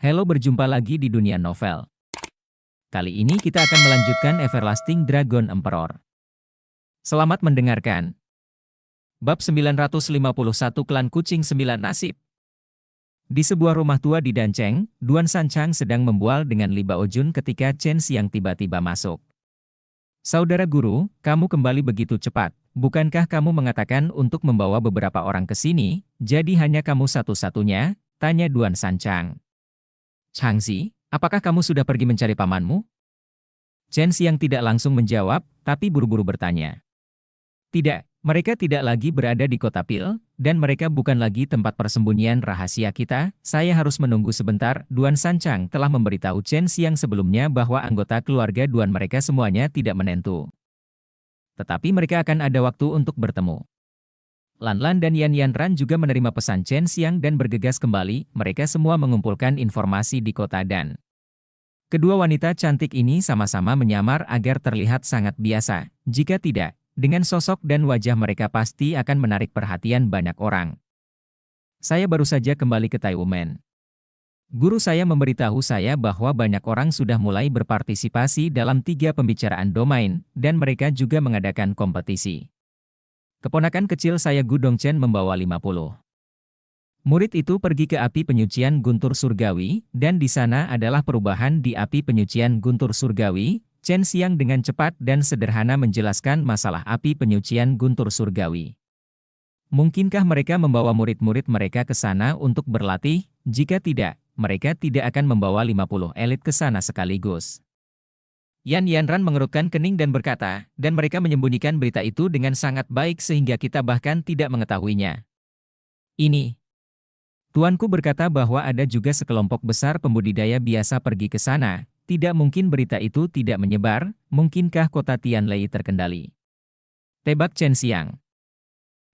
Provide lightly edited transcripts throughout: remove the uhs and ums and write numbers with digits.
Halo, berjumpa lagi di dunia novel. Kali ini kita akan melanjutkan Everlasting Dragon Emperor. Selamat mendengarkan. Bab 951 Klan Kucing 9 Nasib. Di sebuah rumah tua di Danceng, Duan Sanchang sedang membual dengan Li Baojun ketika Chen Xiang tiba-tiba masuk. Saudara guru, kamu kembali begitu cepat. Bukankah kamu mengatakan untuk membawa beberapa orang ke sini, jadi hanya kamu satu-satunya? Tanya Duan Sanchang. Changzi, apakah kamu sudah pergi mencari pamanmu? Chen Xiang tidak langsung menjawab, tapi buru-buru bertanya. Tidak, mereka tidak lagi berada di kota Pil, dan mereka bukan lagi tempat persembunyian rahasia kita. Saya harus menunggu sebentar. Duan Sanchang telah memberitahu Chen Xiang sebelumnya bahwa anggota keluarga Duan mereka semuanya tidak menentu. Tetapi mereka akan ada waktu untuk bertemu. Lan Lan dan Yan Yanran juga menerima pesan Chen Xiang dan bergegas kembali. Mereka semua mengumpulkan informasi di kota Dan. Kedua wanita cantik ini sama-sama menyamar agar terlihat sangat biasa. Jika tidak, dengan sosok dan wajah mereka pasti akan menarik perhatian banyak orang. Saya baru saja kembali ke Taiwan. Guru saya memberitahu saya bahwa banyak orang sudah mulai berpartisipasi dalam 3 pembicaraan domain, dan mereka juga mengadakan kompetisi. Keponakan kecil saya Gu Dongchen membawa 50. Murid itu pergi ke api penyucian Guntur Surgawi, dan di sana adalah perubahan di api penyucian Guntur Surgawi. Chen Xiang dengan cepat dan sederhana menjelaskan masalah api penyucian Guntur Surgawi. Mungkinkah mereka membawa murid-murid mereka ke sana untuk berlatih? Jika tidak, mereka tidak akan membawa 50 elit ke sana sekaligus. Yan Yanran mengerutkan kening dan berkata, dan mereka menyembunyikan berita itu dengan sangat baik sehingga kita bahkan tidak mengetahuinya. Ini. Tuanku berkata bahwa ada juga sekelompok besar pembudidaya biasa pergi ke sana. Tidak mungkin berita itu tidak menyebar. Mungkinkah kota Tianlei terkendali? Tebak Chen Xiang.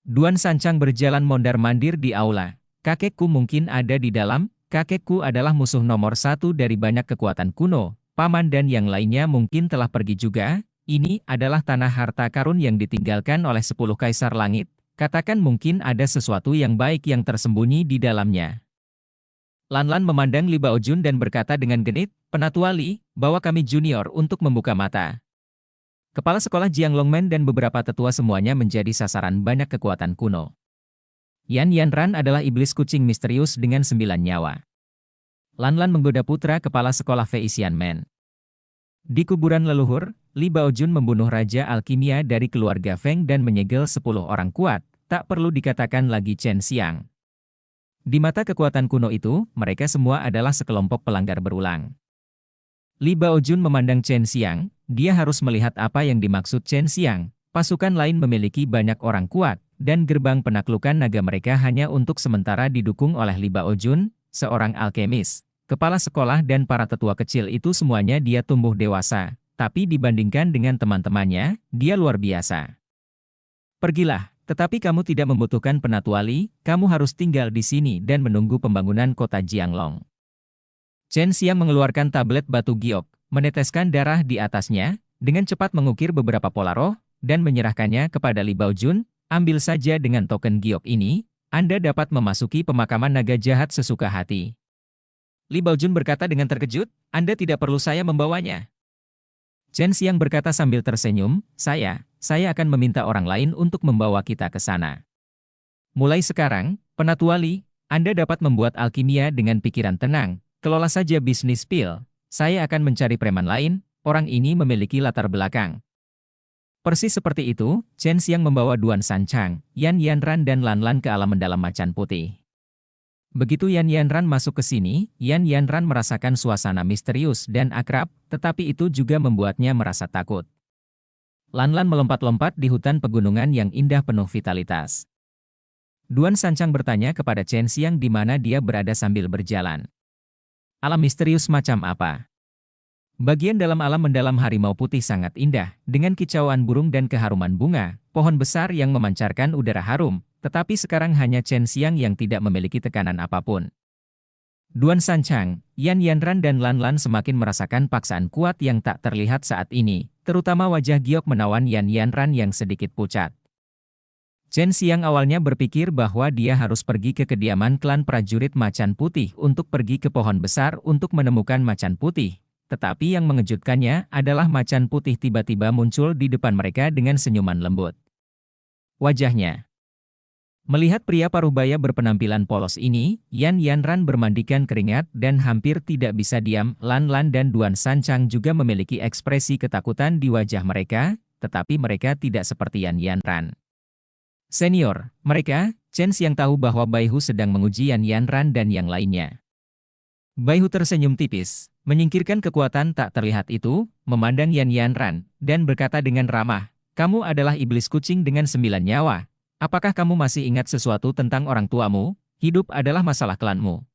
Duan Sanchang berjalan mondar-mandir di aula. Kakekku mungkin ada di dalam. Kakekku adalah musuh nomor 1 dari banyak kekuatan kuno. Paman dan yang lainnya mungkin telah pergi juga. Ini adalah tanah harta karun yang ditinggalkan oleh 10 kaisar langit. Katakan mungkin ada sesuatu yang baik yang tersembunyi di dalamnya. Lan Lan memandang Li Baojun dan berkata dengan genit, Penatua Li, bawa kami junior untuk membuka mata. Kepala sekolah Jiang Longmen dan beberapa tetua semuanya menjadi sasaran banyak kekuatan kuno. Yan Yanran adalah iblis kucing misterius dengan 9 nyawa. Lan Lan menggoda putra kepala sekolah Fei Xianmen. Di kuburan leluhur, Li Baojun membunuh Raja Alkimia dari keluarga Feng dan menyegel 10 orang kuat, tak perlu dikatakan lagi Chen Xiang. Di mata kekuatan kuno itu, mereka semua adalah sekelompok pelanggar berulang. Li Baojun memandang Chen Xiang, dia harus melihat apa yang dimaksud Chen Xiang. Pasukan lain memiliki banyak orang kuat, dan gerbang penaklukan naga mereka hanya untuk sementara didukung oleh Li Baojun, seorang alkemis. Kepala sekolah dan para tetua kecil itu semuanya dia tumbuh dewasa, tapi dibandingkan dengan teman-temannya, dia luar biasa. Pergilah, tetapi kamu tidak membutuhkan Penatua Li, kamu harus tinggal di sini dan menunggu pembangunan kota Jianglong. Chen Xiang mengeluarkan tablet batu giok, meneteskan darah di atasnya, dengan cepat mengukir beberapa pola roh, dan menyerahkannya kepada Li Baojun. Ambil saja dengan token giok ini, Anda dapat memasuki pemakaman naga jahat sesuka hati. Li Baojun berkata dengan terkejut, Anda tidak perlu saya membawanya. Chen Xiang berkata sambil tersenyum, saya akan meminta orang lain untuk membawa kita ke sana. Mulai sekarang, Penatua Li, Anda dapat membuat alkimia dengan pikiran tenang, kelola saja bisnis pil. Saya akan mencari preman lain, orang ini memiliki latar belakang. Persis seperti itu, Chen Xiang membawa Duan Sanchang, Yan Yanran dan Lan Lan ke alam mendalam macan putih. Begitu Yan Yanran masuk ke sini, Yan Yanran merasakan suasana misterius dan akrab, tetapi itu juga membuatnya merasa takut. Lan Lan melompat-lompat di hutan pegunungan yang indah penuh vitalitas. Duan Sanchang bertanya kepada Chen Xiang di mana dia berada sambil berjalan. Alam misterius macam apa? Bagian dalam alam mendalam harimau putih sangat indah, dengan kicauan burung dan keharuman bunga, pohon besar yang memancarkan udara harum, tetapi sekarang hanya Chen Xiang yang tidak memiliki tekanan apapun. Duan Sanchang, Yan Yanran dan Lan Lan semakin merasakan paksaan kuat yang tak terlihat saat ini, terutama wajah giok menawan Yan Yanran yang sedikit pucat. Chen Xiang awalnya berpikir bahwa dia harus pergi ke kediaman klan prajurit Macan Putih untuk pergi ke pohon besar untuk menemukan Macan Putih. Tetapi yang mengejutkannya adalah Macan Putih tiba-tiba muncul di depan mereka dengan senyuman lembut. Wajahnya. Melihat pria parubaya berpenampilan polos ini, Yan Yanran bermandikan keringat dan hampir tidak bisa diam. Lan Lan dan Duan Sanchang juga memiliki ekspresi ketakutan di wajah mereka, tetapi mereka tidak seperti Yan Yanran. Senior, mereka, Chen Xiang tahu bahwa Bai Hu sedang menguji Yan Yanran dan yang lainnya. Bai Hu tersenyum tipis, menyingkirkan kekuatan tak terlihat itu, memandang Yan Yanran, dan berkata dengan ramah, "Kamu adalah iblis kucing dengan 9 nyawa. Apakah kamu masih ingat sesuatu tentang orang tuamu? Hidup adalah masalah klanmu."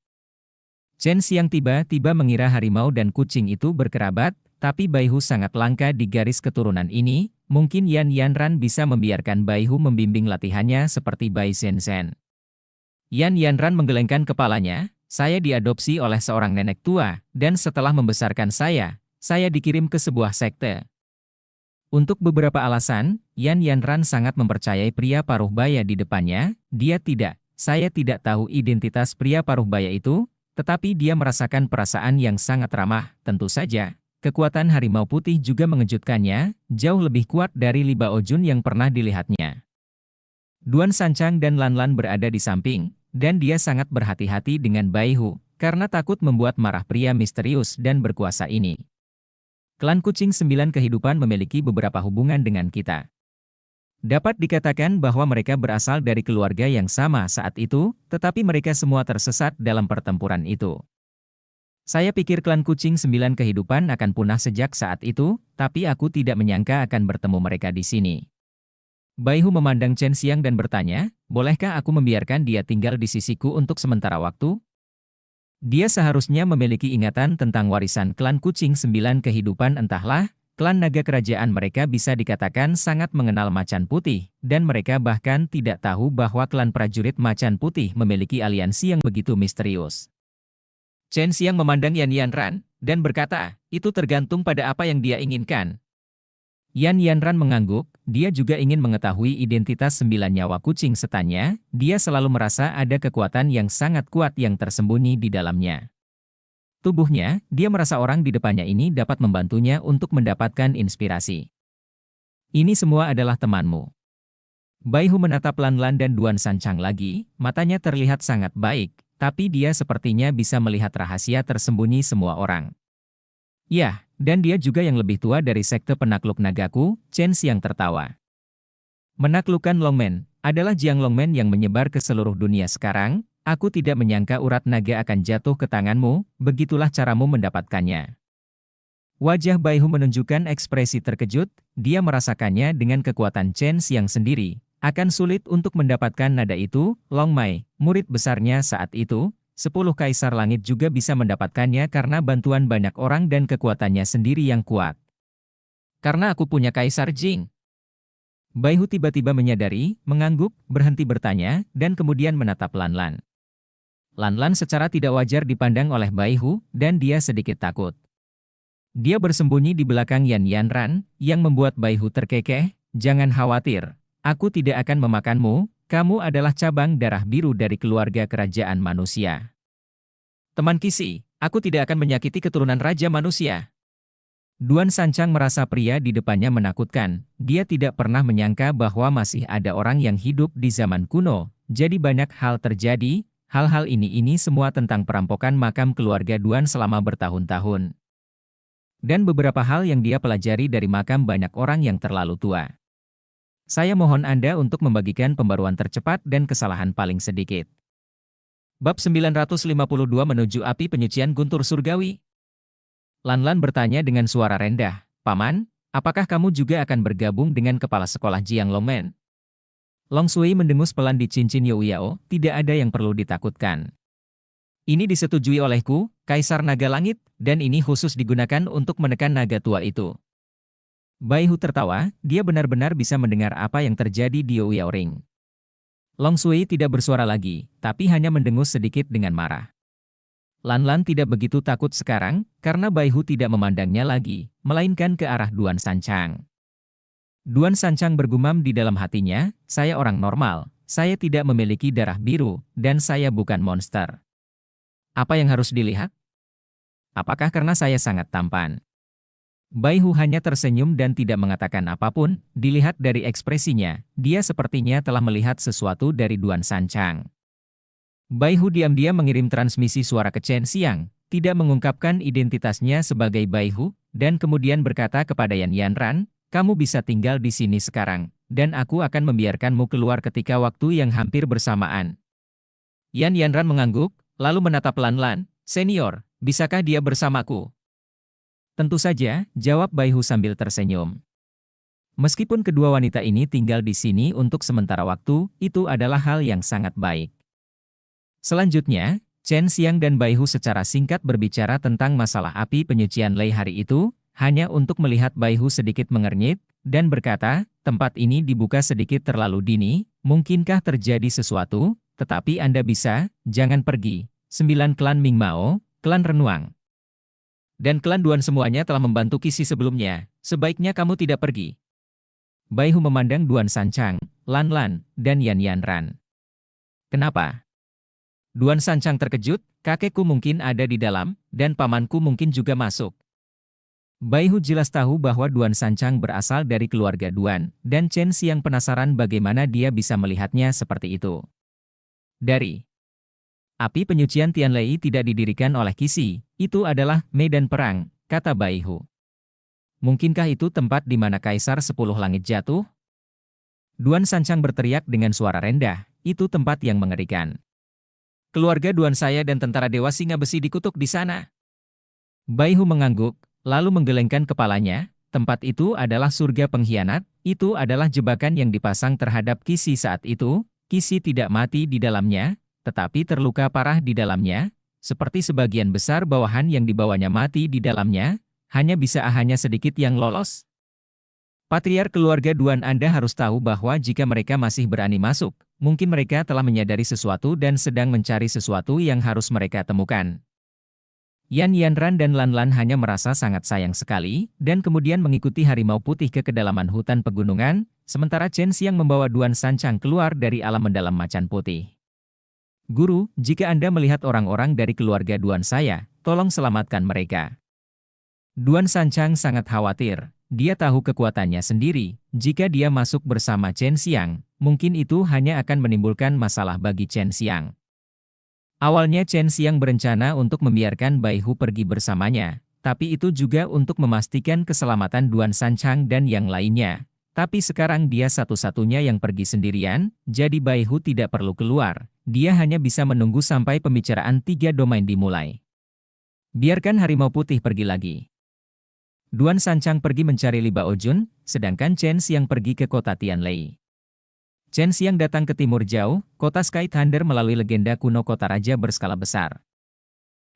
Chen Xiang tiba-tiba mengira harimau dan kucing itu berkerabat, tapi Bai Hu sangat langka di garis keturunan ini. Mungkin Yan Yanran bisa membiarkan Bai Hu membimbing latihannya seperti Bai Shenzhen. Yan Yanran menggelengkan kepalanya, "Saya diadopsi oleh seorang nenek tua, dan setelah membesarkan saya dikirim ke sebuah sekte." Untuk beberapa alasan, Yan Yanran sangat mempercayai pria paruh baya di depannya. Saya tidak tahu identitas pria paruh baya itu, tetapi dia merasakan perasaan yang sangat ramah, tentu saja. Kekuatan harimau putih juga mengejutkannya, jauh lebih kuat dari Li Baojun yang pernah dilihatnya. Duan Sanchang dan Lan Lan berada di samping, dan dia sangat berhati-hati dengan Bai Hu, karena takut membuat marah pria misterius dan berkuasa ini. Klan Kucing 9 Kehidupan memiliki beberapa hubungan dengan kita. Dapat dikatakan bahwa mereka berasal dari keluarga yang sama saat itu, tetapi mereka semua tersesat dalam pertempuran itu. Saya pikir klan Kucing 9 Kehidupan akan punah sejak saat itu, tapi aku tidak menyangka akan bertemu mereka di sini. Bai Hu memandang Chen Xiang dan bertanya, "Bolehkah aku membiarkan dia tinggal di sisiku untuk sementara waktu?" Dia seharusnya memiliki ingatan tentang warisan klan Kucing 9 Kehidupan, entahlah, klan naga kerajaan mereka bisa dikatakan sangat mengenal Macan Putih, dan mereka bahkan tidak tahu bahwa klan prajurit Macan Putih memiliki aliansi yang begitu misterius. Chen Xiang memandang Yan Yanran, dan berkata, "Itu tergantung pada apa yang dia inginkan." Yan Yanran mengangguk, dia juga ingin mengetahui identitas 9 nyawa kucing setannya, dia selalu merasa ada kekuatan yang sangat kuat yang tersembunyi di dalamnya. Tubuhnya, dia merasa orang di depannya ini dapat membantunya untuk mendapatkan inspirasi. "Ini semua adalah temanmu." Bai Hu menatap Lan Lan dan Duan Sanchang lagi, matanya terlihat sangat baik, tapi dia sepertinya bisa melihat rahasia tersembunyi semua orang. "Ya, dan dia juga yang lebih tua dari sekte penakluk nagaku," Chen Xiang tertawa. "Menaklukkan Longmen adalah Jiang Longmen yang menyebar ke seluruh dunia sekarang. Aku tidak menyangka urat naga akan jatuh ke tanganmu, begitulah caramu mendapatkannya." Wajah Bai Hu menunjukkan ekspresi terkejut, dia merasakannya dengan kekuatan Chen Xiang sendiri. Akan sulit untuk mendapatkan nada itu. Long Mai, murid besarnya saat itu, 10 Kaisar Langit juga bisa mendapatkannya karena bantuan banyak orang dan kekuatannya sendiri yang kuat. "Karena aku punya Kaisar Jing." Bai Hu tiba-tiba menyadari, mengangguk, berhenti bertanya, dan kemudian menatap Lan Lan. Lan Lan secara tidak wajar dipandang oleh Bai Hu, dan dia sedikit takut. Dia bersembunyi di belakang Yan Yanran, yang membuat Bai Hu terkekeh. "Jangan khawatir. Aku tidak akan memakanmu, kamu adalah cabang darah biru dari keluarga kerajaan manusia." "Teman Kisi, aku tidak akan menyakiti keturunan Raja Manusia." Duan Sanchang merasa pria di depannya menakutkan. Dia tidak pernah menyangka bahwa masih ada orang yang hidup di zaman kuno. Jadi banyak hal terjadi, hal-hal ini semua tentang perampokan makam keluarga Duan selama bertahun-tahun. Dan beberapa hal yang dia pelajari dari makam banyak orang yang terlalu tua. Saya mohon Anda untuk membagikan pembaruan tercepat dan kesalahan paling sedikit. Bab 952 menuju api penyucian guntur surgawi. Lan Lan bertanya dengan suara rendah, "Paman, apakah kamu juga akan bergabung dengan kepala sekolah Jiang Longmen?" Long Sui mendengus pelan di cincin You Yao, "Tidak ada yang perlu ditakutkan. Ini disetujui olehku, Kaisar Naga Langit, dan ini khusus digunakan untuk menekan naga tua itu." Bai Hu tertawa, dia benar-benar bisa mendengar apa yang terjadi di You Yao Ring. Long Sui tidak bersuara lagi, tapi hanya mendengus sedikit dengan marah. Lan Lan tidak begitu takut sekarang, karena Bai Hu tidak memandangnya lagi, melainkan ke arah Duan Sanchang. Duan Sanchang bergumam di dalam hatinya, saya orang normal, saya tidak memiliki darah biru, dan saya bukan monster. Apa yang harus dilihat? Apakah karena saya sangat tampan? Bai Hu hanya tersenyum dan tidak mengatakan apapun. Dilihat dari ekspresinya, dia sepertinya telah melihat sesuatu dari Duan Sanchang. Bai Hu diam-diam mengirim transmisi suara ke Chen Xiang, tidak mengungkapkan identitasnya sebagai Bai Hu, dan kemudian berkata kepada Yan Yanran, kamu bisa tinggal di sini sekarang, dan aku akan membiarkanmu keluar ketika waktu yang hampir bersamaan. Yan Yanran mengangguk, lalu menatap Lan Lan, senior, bisakah dia bersamaku? Tentu saja, jawab Bai Hu sambil tersenyum. Meskipun kedua wanita ini tinggal di sini untuk sementara waktu, itu adalah hal yang sangat baik. Selanjutnya, Chen Xiang dan Bai Hu secara singkat berbicara tentang masalah api penyucian Lei hari itu, hanya untuk melihat Bai Hu sedikit mengernyit, dan berkata, tempat ini dibuka sedikit terlalu dini, mungkinkah terjadi sesuatu, tetapi Anda bisa, jangan pergi. 9 klan Ming Mao, klan Renuang, dan klan Duan semuanya telah membantu Kisi sebelumnya, sebaiknya kamu tidak pergi. Bai Hu memandang Duan Sanchang, Lan Lan, dan Yan Yanran. Kenapa? Duan Sanchang terkejut, kakekku mungkin ada di dalam, dan pamanku mungkin juga masuk. Bai Hu jelas tahu bahwa Duan Sanchang berasal dari keluarga Duan, dan Chen Xiang penasaran bagaimana dia bisa melihatnya seperti itu. Dari api penyucian Tianlei tidak didirikan oleh Kisi, itu adalah medan perang, kata Bai Hu. Mungkinkah itu tempat di mana Kaisar 10 Langit jatuh? Duan Sanchang berteriak dengan suara rendah, itu tempat yang mengerikan. Keluarga Duan saya dan tentara Dewa Singa Besi dikutuk di sana. Bai Hu mengangguk, lalu menggelengkan kepalanya, tempat itu adalah surga pengkhianat, itu adalah jebakan yang dipasang terhadap Kisi saat itu, Kisi tidak mati di dalamnya, tetapi terluka parah di dalamnya, seperti sebagian besar bawahan yang dibawanya mati di dalamnya, hanya sedikit yang lolos. Patriark keluarga Duan Anda harus tahu bahwa jika mereka masih berani masuk, mungkin mereka telah menyadari sesuatu dan sedang mencari sesuatu yang harus mereka temukan. Yan Yanran dan Lan Lan hanya merasa sangat sayang sekali, dan kemudian mengikuti harimau putih ke kedalaman hutan pegunungan, sementara Chen Xiang membawa Duan Sanchang keluar dari alam mendalam macan putih. Guru, jika Anda melihat orang-orang dari keluarga Duan saya, tolong selamatkan mereka. Duan Sanchang sangat khawatir, dia tahu kekuatannya sendiri, jika dia masuk bersama Chen Xiang, mungkin itu hanya akan menimbulkan masalah bagi Chen Xiang. Awalnya Chen Xiang berencana untuk membiarkan Bai Hu pergi bersamanya, tapi itu juga untuk memastikan keselamatan Duan Sanchang dan yang lainnya. Tapi sekarang dia satu-satunya yang pergi sendirian, jadi Bai Hu tidak perlu keluar. Dia hanya bisa menunggu sampai pembicaraan 3 domain dimulai. Biarkan harimau putih pergi lagi. Duan Sanchang pergi mencari Li Baojun, sedangkan Chen Xiang pergi ke kota Tianlei. Chen Xiang datang ke timur jauh, kota Sky Thunder melalui legenda kuno kota raja berskala besar.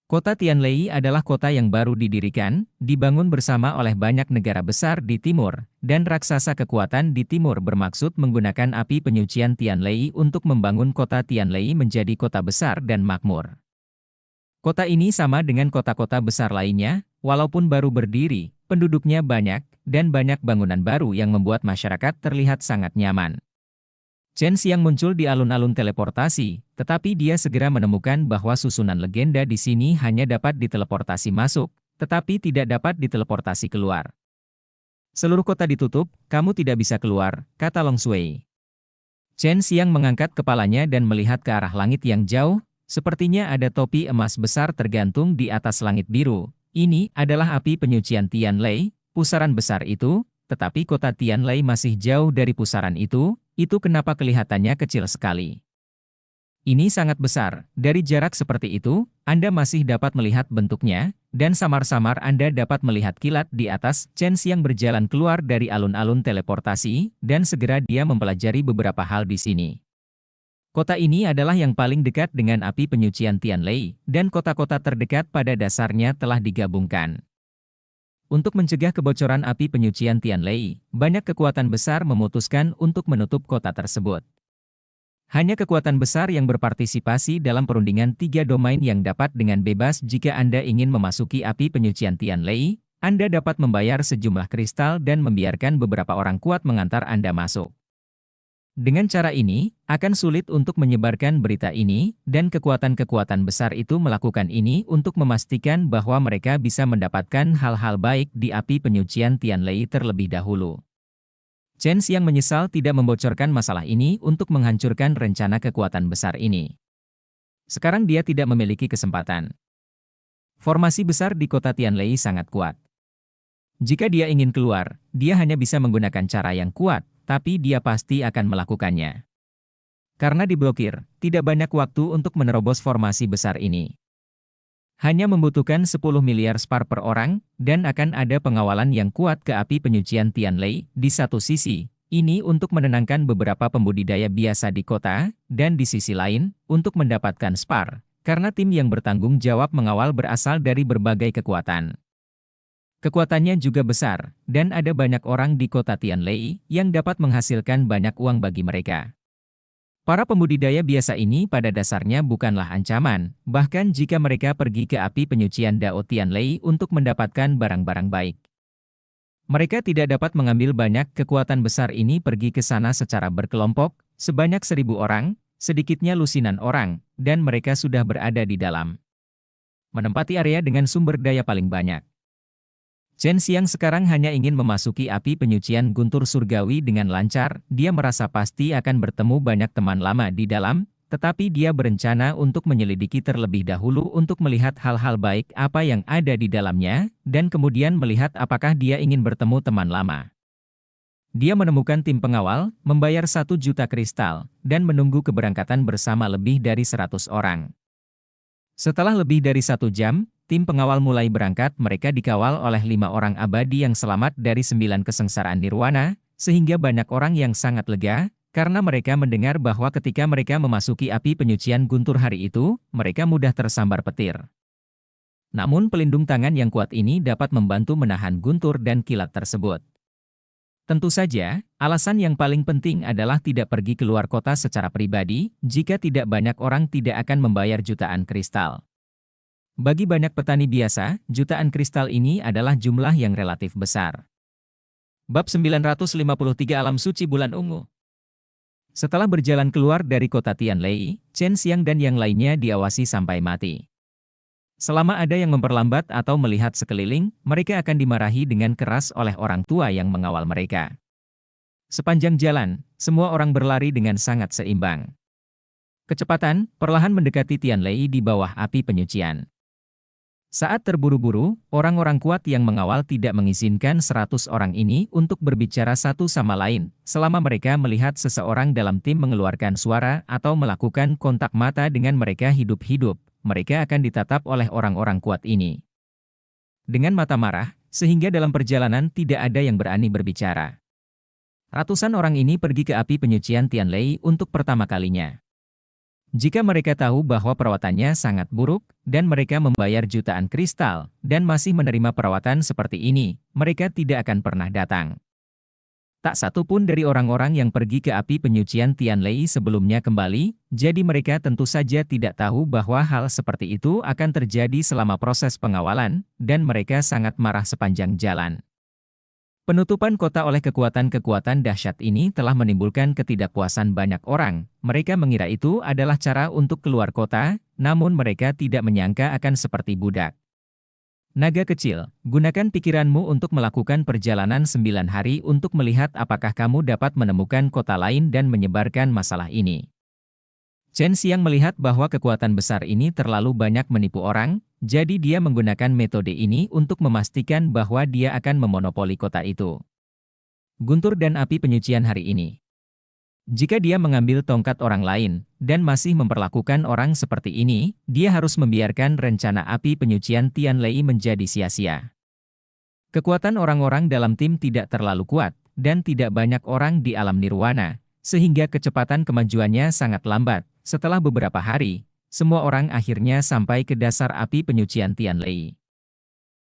Kota Tianlei adalah kota yang baru didirikan, dibangun bersama oleh banyak negara besar di timur, dan raksasa kekuatan di timur bermaksud menggunakan api penyucian Tianlei untuk membangun kota Tianlei menjadi kota besar dan makmur. Kota ini sama dengan kota-kota besar lainnya, walaupun baru berdiri, penduduknya banyak, dan banyak bangunan baru yang membuat masyarakat terlihat sangat nyaman. Chen Xiang muncul di alun-alun teleportasi, tetapi dia segera menemukan bahwa susunan legenda di sini hanya dapat diteleportasi masuk, tetapi tidak dapat diteleportasi keluar. Seluruh kota ditutup, kamu tidak bisa keluar, kata Long Shui. Chen Xiang mengangkat kepalanya dan melihat ke arah langit yang jauh, sepertinya ada topi emas besar tergantung di atas langit biru. Ini adalah api penyucian Tianlei, pusaran besar itu, tetapi kota Tianlei masih jauh dari pusaran itu kenapa kelihatannya kecil sekali. Ini sangat besar, dari jarak seperti itu, Anda masih dapat melihat bentuknya, dan samar-samar Anda dapat melihat kilat di atas. Chen Xiang berjalan keluar dari alun-alun teleportasi, dan segera dia mempelajari beberapa hal di sini. Kota ini adalah yang paling dekat dengan api penyucian Tianlei, dan kota-kota terdekat pada dasarnya telah digabungkan. Untuk mencegah kebocoran api penyucian Tianlei, banyak kekuatan besar memutuskan untuk menutup kota tersebut. Hanya kekuatan besar yang berpartisipasi dalam perundingan 3 domain yang dapat dengan bebas jika Anda ingin memasuki api penyucian Tianlei, Anda dapat membayar sejumlah kristal dan membiarkan beberapa orang kuat mengantar Anda masuk. Dengan cara ini, akan sulit untuk menyebarkan berita ini, dan kekuatan-kekuatan besar itu melakukan ini untuk memastikan bahwa mereka bisa mendapatkan hal-hal baik di api penyucian Tianlei terlebih dahulu. Chen Xiang menyesal tidak membocorkan masalah ini untuk menghancurkan rencana kekuatan besar ini. Sekarang dia tidak memiliki kesempatan. Formasi besar di kota Tianlei sangat kuat. Jika dia ingin keluar, dia hanya bisa menggunakan cara yang kuat, tapi dia pasti akan melakukannya. Karena diblokir, tidak banyak waktu untuk menerobos formasi besar ini. Hanya membutuhkan 10 miliar spar per orang, dan akan ada pengawalan yang kuat ke api penyucian Tianlei. Di satu sisi, ini untuk menenangkan beberapa pembudidaya biasa di kota, dan di sisi lain, untuk mendapatkan spar, karena tim yang bertanggung jawab mengawal berasal dari berbagai kekuatan. Kekuatannya juga besar, dan ada banyak orang di kota Tianlei yang dapat menghasilkan banyak uang bagi mereka. Para pembudidaya biasa ini pada dasarnya bukanlah ancaman, bahkan jika mereka pergi ke api penyucian Dao Tianlei untuk mendapatkan barang-barang baik. Mereka tidak dapat mengambil banyak kekuatan besar ini pergi ke sana secara berkelompok, sebanyak 1.000 orang, sedikitnya lusinan orang, dan mereka sudah berada di dalam. Menempati area dengan sumber daya paling banyak. Chen Xiang sekarang hanya ingin memasuki api penyucian guntur surgawi dengan lancar. Dia merasa pasti akan bertemu banyak teman lama di dalam, tetapi dia berencana untuk menyelidiki terlebih dahulu untuk melihat hal-hal baik apa yang ada di dalamnya, dan kemudian melihat apakah dia ingin bertemu teman lama. Dia menemukan tim pengawal, membayar 1 juta kristal, dan menunggu keberangkatan bersama lebih dari 100 orang. Setelah lebih dari 1 jam, tim pengawal mulai berangkat. Mereka dikawal oleh 5 orang abadi yang selamat dari 9 kesengsaraan nirwana, sehingga banyak orang yang sangat lega, karena mereka mendengar bahwa ketika mereka memasuki api penyucian guntur hari itu, mereka mudah tersambar petir. Namun pelindung tangan yang kuat ini dapat membantu menahan guntur dan kilat tersebut. Tentu saja, alasan yang paling penting adalah tidak pergi keluar kota secara pribadi. Jika tidak, banyak orang tidak akan membayar jutaan kristal. Bagi banyak petani biasa, jutaan kristal ini adalah jumlah yang relatif besar. Bab 953 Alam Suci Bulan Ungu. Setelah berjalan keluar dari kota Tianlei, Chen Xiang dan yang lainnya diawasi sampai mati. Selama ada yang memperlambat atau melihat sekeliling, mereka akan dimarahi dengan keras oleh orang tua yang mengawal mereka. Sepanjang jalan, semua orang berlari dengan sangat seimbang. Kecepatan perlahan mendekati Tianlei di bawah api penyucian. Saat terburu-buru, orang-orang kuat yang mengawal tidak mengizinkan 100 orang ini untuk berbicara satu sama lain, selama mereka melihat seseorang dalam tim mengeluarkan suara atau melakukan kontak mata dengan mereka hidup-hidup. Mereka akan ditatap oleh orang-orang kuat ini dengan mata marah, sehingga dalam perjalanan tidak ada yang berani berbicara. Ratusan orang ini pergi ke api penyucian Tianlei untuk pertama kalinya. Jika mereka tahu bahwa perawatannya sangat buruk, dan mereka membayar jutaan kristal, dan masih menerima perawatan seperti ini, mereka tidak akan pernah datang. Tak satu pun dari orang-orang yang pergi ke api penyucian Tianlei sebelumnya kembali, jadi mereka tentu saja tidak tahu bahwa hal seperti itu akan terjadi selama proses pengawalan, dan mereka sangat marah sepanjang jalan. Penutupan kota oleh kekuatan-kekuatan dahsyat ini telah menimbulkan ketidakpuasan banyak orang. Mereka mengira itu adalah cara untuk keluar kota, namun mereka tidak menyangka akan seperti budak. Naga kecil, gunakan pikiranmu untuk melakukan perjalanan 9 hari untuk melihat apakah kamu dapat menemukan kota lain dan menyebarkan masalah ini. Chen Xiang melihat bahwa kekuatan besar ini terlalu banyak menipu orang, jadi dia menggunakan metode ini untuk memastikan bahwa dia akan memonopoli kota itu. Guntur dan api penyucian hari ini. Jika dia mengambil tongkat orang lain, dan masih memperlakukan orang seperti ini, dia harus membiarkan rencana api penyucian Tianlei menjadi sia-sia. Kekuatan orang-orang dalam tim tidak terlalu kuat, dan tidak banyak orang di alam nirwana, sehingga kecepatan kemajuannya sangat lambat. Setelah beberapa hari, semua orang akhirnya sampai ke dasar api penyucian Tianlei.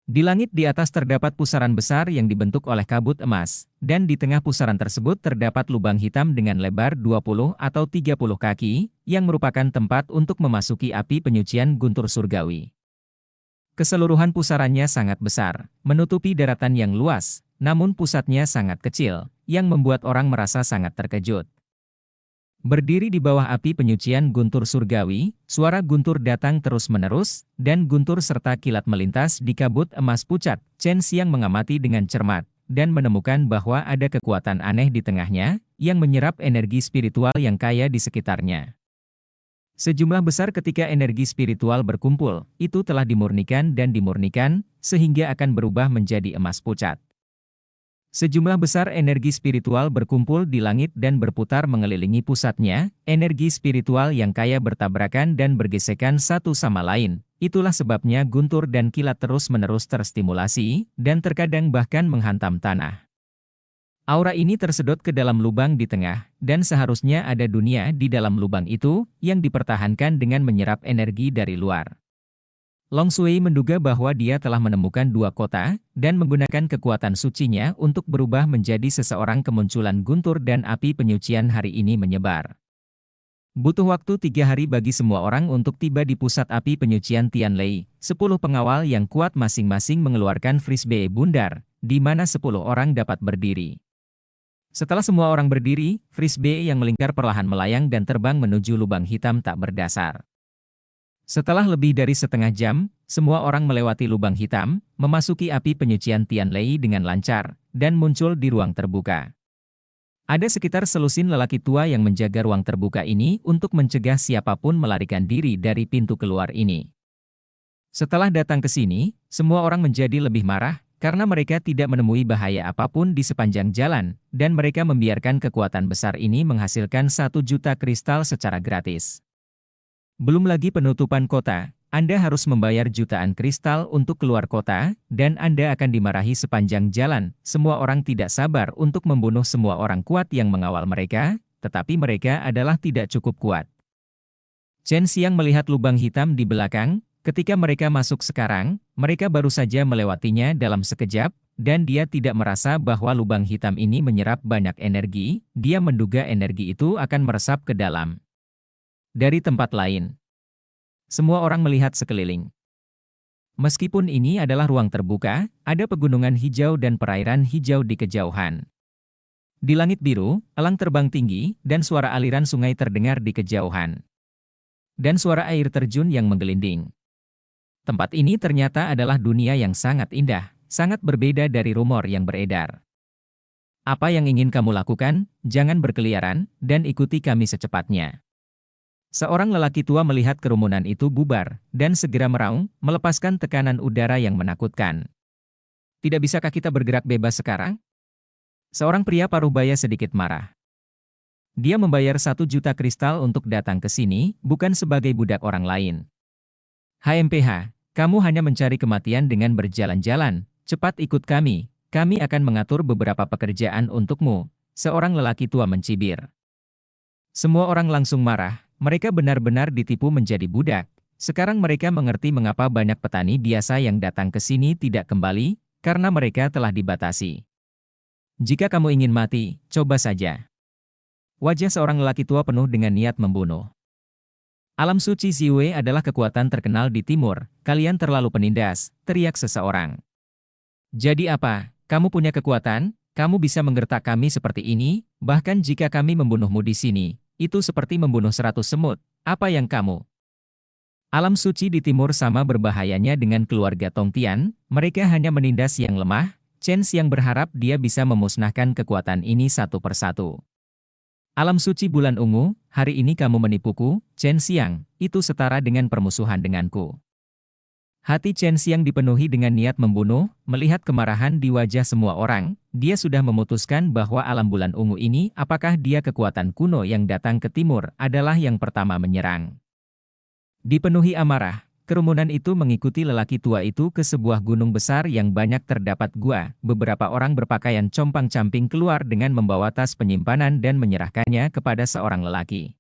Di langit di atas terdapat pusaran besar yang dibentuk oleh kabut emas, dan di tengah pusaran tersebut terdapat lubang hitam dengan lebar 20 atau 30 kaki, yang merupakan tempat untuk memasuki api penyucian guntur surgawi. Keseluruhan pusarannya sangat besar, menutupi daratan yang luas, namun pusatnya sangat kecil, yang membuat orang merasa sangat terkejut. Berdiri di bawah api penyucian guntur surgawi, suara guntur datang terus-menerus, dan guntur serta kilat melintas di kabut emas pucat. Chen Xiang mengamati dengan cermat, dan menemukan bahwa ada kekuatan aneh di tengahnya, yang menyerap energi spiritual yang kaya di sekitarnya. Sejumlah besar ketika energi spiritual berkumpul, itu telah dimurnikan dan dimurnikan, sehingga akan berubah menjadi emas pucat. Sejumlah besar energi spiritual berkumpul di langit dan berputar mengelilingi pusatnya, energi spiritual yang kaya bertabrakan dan bergesekan satu sama lain. Itulah sebabnya guntur dan kilat terus-menerus terstimulasi, dan terkadang bahkan menghantam tanah. Aura ini tersedot ke dalam lubang di tengah, dan seharusnya ada dunia di dalam lubang itu, yang dipertahankan dengan menyerap energi dari luar. Long Sui menduga bahwa dia telah menemukan dua kota, dan menggunakan kekuatan sucinya untuk berubah menjadi seseorang. Kemunculan guntur dan api penyucian hari ini menyebar. Butuh waktu 3 hari bagi semua orang untuk tiba di pusat api penyucian Tianlei. 10 pengawal yang kuat masing-masing mengeluarkan frisbee bundar, di mana 10 orang dapat berdiri. Setelah semua orang berdiri, frisbee yang melingkar perlahan melayang dan terbang menuju lubang hitam tak berdasar. Setelah lebih dari setengah jam, semua orang melewati lubang hitam, memasuki api penyucian Tianlei dengan lancar, dan muncul di ruang terbuka. Ada sekitar selusin lelaki tua yang menjaga ruang terbuka ini untuk mencegah siapapun melarikan diri dari pintu keluar ini. Setelah datang ke sini, semua orang menjadi lebih marah, karena mereka tidak menemui bahaya apapun di sepanjang jalan, dan mereka membiarkan kekuatan besar ini menghasilkan 1 juta kristal secara gratis. Belum lagi penutupan kota, Anda harus membayar jutaan kristal untuk keluar kota, dan Anda akan dimarahi sepanjang jalan. Semua orang tidak sabar untuk membunuh semua orang kuat yang mengawal mereka, tetapi mereka adalah tidak cukup kuat. Chen Xiang melihat lubang hitam di belakang, ketika mereka masuk sekarang, mereka baru saja melewatinya dalam sekejap, dan dia tidak merasa bahwa lubang hitam ini menyerap banyak energi, dia menduga energi itu akan meresap ke dalam. Dari tempat lain, semua orang melihat sekeliling. Meskipun ini adalah ruang terbuka, ada pegunungan hijau dan perairan hijau di kejauhan. Di langit biru, elang terbang tinggi, dan suara aliran sungai terdengar di kejauhan. Dan suara air terjun yang menggelinding. Tempat ini ternyata adalah dunia yang sangat indah, sangat berbeda dari rumor yang beredar. Apa yang ingin kamu lakukan? Jangan berkeliaran, dan ikuti kami secepatnya. Seorang lelaki tua melihat kerumunan itu bubar, dan segera meraung, melepaskan tekanan udara yang menakutkan. Tidak bisakah kita bergerak bebas sekarang? Seorang pria parubaya sedikit marah. Dia membayar 1 juta kristal untuk datang ke sini, bukan sebagai budak orang lain. HMPH, kamu hanya mencari kematian dengan berjalan-jalan, cepat ikut kami akan mengatur beberapa pekerjaan untukmu, seorang lelaki tua mencibir. Semua orang langsung marah. Mereka benar-benar ditipu menjadi budak. Sekarang mereka mengerti mengapa banyak petani biasa yang datang ke sini tidak kembali, karena mereka telah dibatasi. Jika kamu ingin mati, coba saja. Wajah seorang lelaki tua penuh dengan niat membunuh. Alam suci Ziwei adalah kekuatan terkenal di timur, kalian terlalu penindas, teriak seseorang. Jadi apa, kamu punya kekuatan, kamu bisa menggertak kami seperti ini, bahkan jika kami membunuhmu di sini. Itu seperti membunuh 100 semut, apa yang kamu? Alam suci di timur sama berbahayanya dengan keluarga Tongtian, mereka hanya menindas yang lemah. Chen Xiang berharap dia bisa memusnahkan kekuatan ini satu persatu. Alam suci bulan ungu, hari ini kamu menipuku, Chen Xiang, itu setara dengan permusuhan denganku. Hati Chen Xiang dipenuhi dengan niat membunuh, melihat kemarahan di wajah semua orang, dia sudah memutuskan bahwa alam bulan ungu ini, apakah dia kekuatan kuno yang datang ke timur, adalah yang pertama menyerang. Dipenuhi amarah, kerumunan itu mengikuti lelaki tua itu ke sebuah gunung besar yang banyak terdapat gua. Beberapa orang berpakaian compang-camping keluar dengan membawa tas penyimpanan dan menyerahkannya kepada seorang lelaki.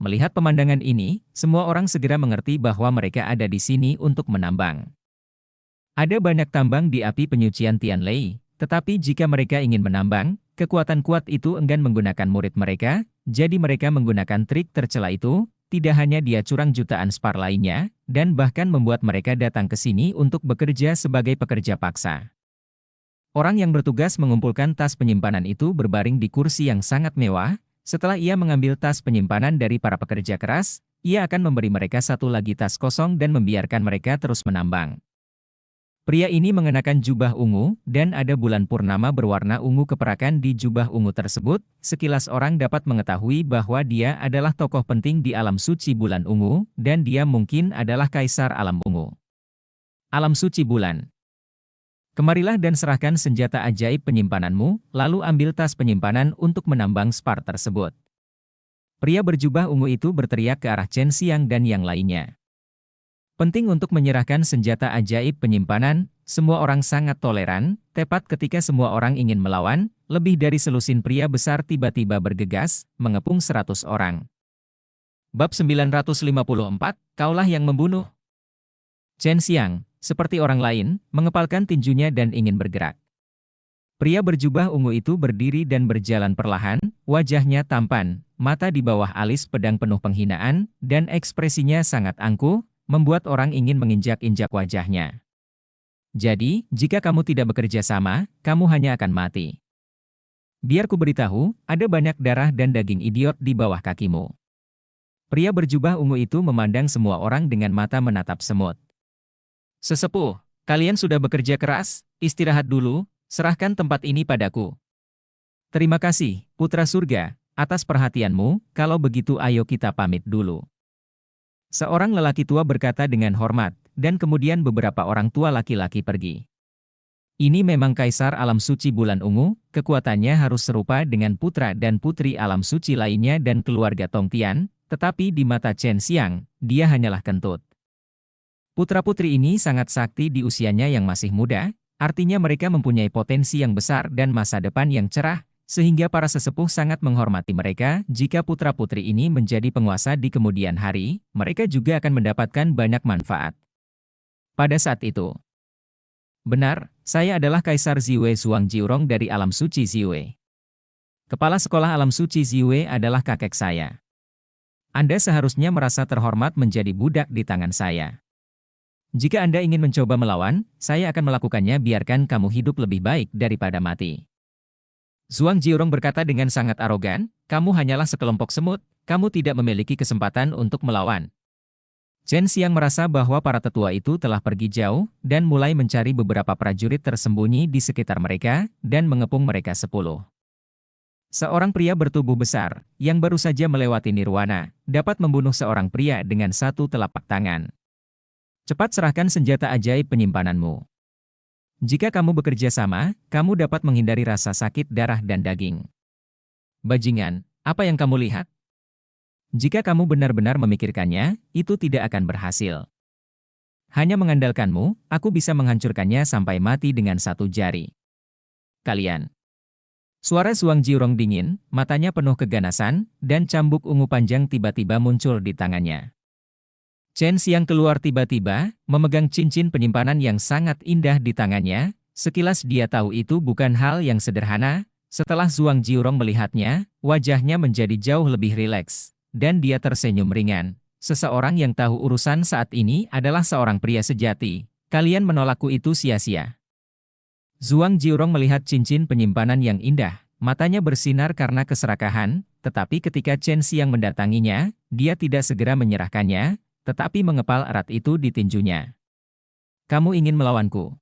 Melihat pemandangan ini, semua orang segera mengerti bahwa mereka ada di sini untuk menambang. Ada banyak tambang di api penyucian Tianlei, tetapi jika mereka ingin menambang, kekuatan kuat itu enggan menggunakan murid mereka, jadi mereka menggunakan trik tercela itu. Tidak hanya dia curang jutaan spar lainnya, dan bahkan membuat mereka datang ke sini untuk bekerja sebagai pekerja paksa. Orang yang bertugas mengumpulkan tas penyimpanan itu berbaring di kursi yang sangat mewah. Setelah ia mengambil tas penyimpanan dari para pekerja keras, ia akan memberi mereka satu lagi tas kosong dan membiarkan mereka terus menambang. Pria ini mengenakan jubah ungu, dan ada bulan purnama berwarna ungu keperakan di jubah ungu tersebut. Sekilas orang dapat mengetahui bahwa dia adalah tokoh penting di alam suci bulan ungu, dan dia mungkin adalah kaisar alam ungu. Alam suci bulan. Kemarilah dan serahkan senjata ajaib penyimpananmu, lalu ambil tas penyimpanan untuk menambang spar tersebut. Pria berjubah ungu itu berteriak ke arah Chen Xiang dan yang lainnya. Penting untuk menyerahkan senjata ajaib penyimpanan, semua orang sangat toleran, tepat ketika semua orang ingin melawan, lebih dari selusin pria besar tiba-tiba bergegas, mengepung 100 orang. Bab 954, Kaulah yang membunuh. Chen Xiang, seperti orang lain, mengepalkan tinjunya dan ingin bergerak. Pria berjubah ungu itu berdiri dan berjalan perlahan, wajahnya tampan, mata di bawah alis pedang penuh penghinaan, dan ekspresinya sangat angkuh, membuat orang ingin menginjak-injak wajahnya. Jadi, jika kamu tidak bekerja sama, kamu hanya akan mati. Biar ku beritahu, ada banyak darah dan daging idiot di bawah kakimu. Pria berjubah ungu itu memandang semua orang dengan mata menatap semut. Sesepuh, kalian sudah bekerja keras, istirahat dulu, serahkan tempat ini padaku. Terima kasih, Putra Surga, atas perhatianmu, kalau begitu ayo kita pamit dulu. Seorang lelaki tua berkata dengan hormat, dan kemudian beberapa orang tua laki-laki pergi. Ini memang kaisar alam suci bulan ungu, kekuatannya harus serupa dengan putra dan putri alam suci lainnya dan keluarga Tongtian, tetapi di mata Chen Xiang, dia hanyalah kentut. Putra-putri ini sangat sakti di usianya yang masih muda, artinya mereka mempunyai potensi yang besar dan masa depan yang cerah, sehingga para sesepuh sangat menghormati mereka. Jika putra-putri ini menjadi penguasa di kemudian hari, mereka juga akan mendapatkan banyak manfaat. Pada saat itu, benar, saya adalah Kaisar Ziwei Zhuang Jiurong dari alam suci Ziwei. Kepala sekolah alam suci Ziwei adalah kakek saya. Anda seharusnya merasa terhormat menjadi budak di tangan saya. Jika Anda ingin mencoba melawan, saya akan melakukannya. Biarkan kamu hidup lebih baik daripada mati. Zhuang Jiurong berkata dengan sangat arogan, kamu hanyalah sekelompok semut, kamu tidak memiliki kesempatan untuk melawan. Chen Xiang merasa bahwa para tetua itu telah pergi jauh, dan mulai mencari beberapa prajurit tersembunyi di sekitar mereka, dan mengepung mereka 10. Seorang pria bertubuh besar, yang baru saja melewati nirwana, dapat membunuh seorang pria dengan satu telapak tangan. Cepat serahkan senjata ajaib penyimpananmu. Jika kamu bekerja sama, kamu dapat menghindari rasa sakit darah dan daging. Bajingan, apa yang kamu lihat? Jika kamu benar-benar memikirkannya, itu tidak akan berhasil. Hanya mengandalkanmu, aku bisa menghancurkannya sampai mati dengan satu jari. Kalian. Suara Zhuang Jiurong dingin, matanya penuh keganasan, dan cambuk ungu panjang tiba-tiba muncul di tangannya. Chen Xiang keluar tiba-tiba, memegang cincin penyimpanan yang sangat indah di tangannya. Sekilas dia tahu itu bukan hal yang sederhana. Setelah Zhuang Jiurong melihatnya, wajahnya menjadi jauh lebih rileks, dan dia tersenyum ringan. Seseorang yang tahu urusan saat ini adalah seorang pria sejati. Kalian menolakku itu sia-sia. Zhuang Jiurong melihat cincin penyimpanan yang indah, matanya bersinar karena keserakahan, tetapi ketika Chen Xiang mendatanginya, dia tidak segera menyerahkannya, tetapi mengepal erat itu di tinjunya. Kamu ingin melawanku?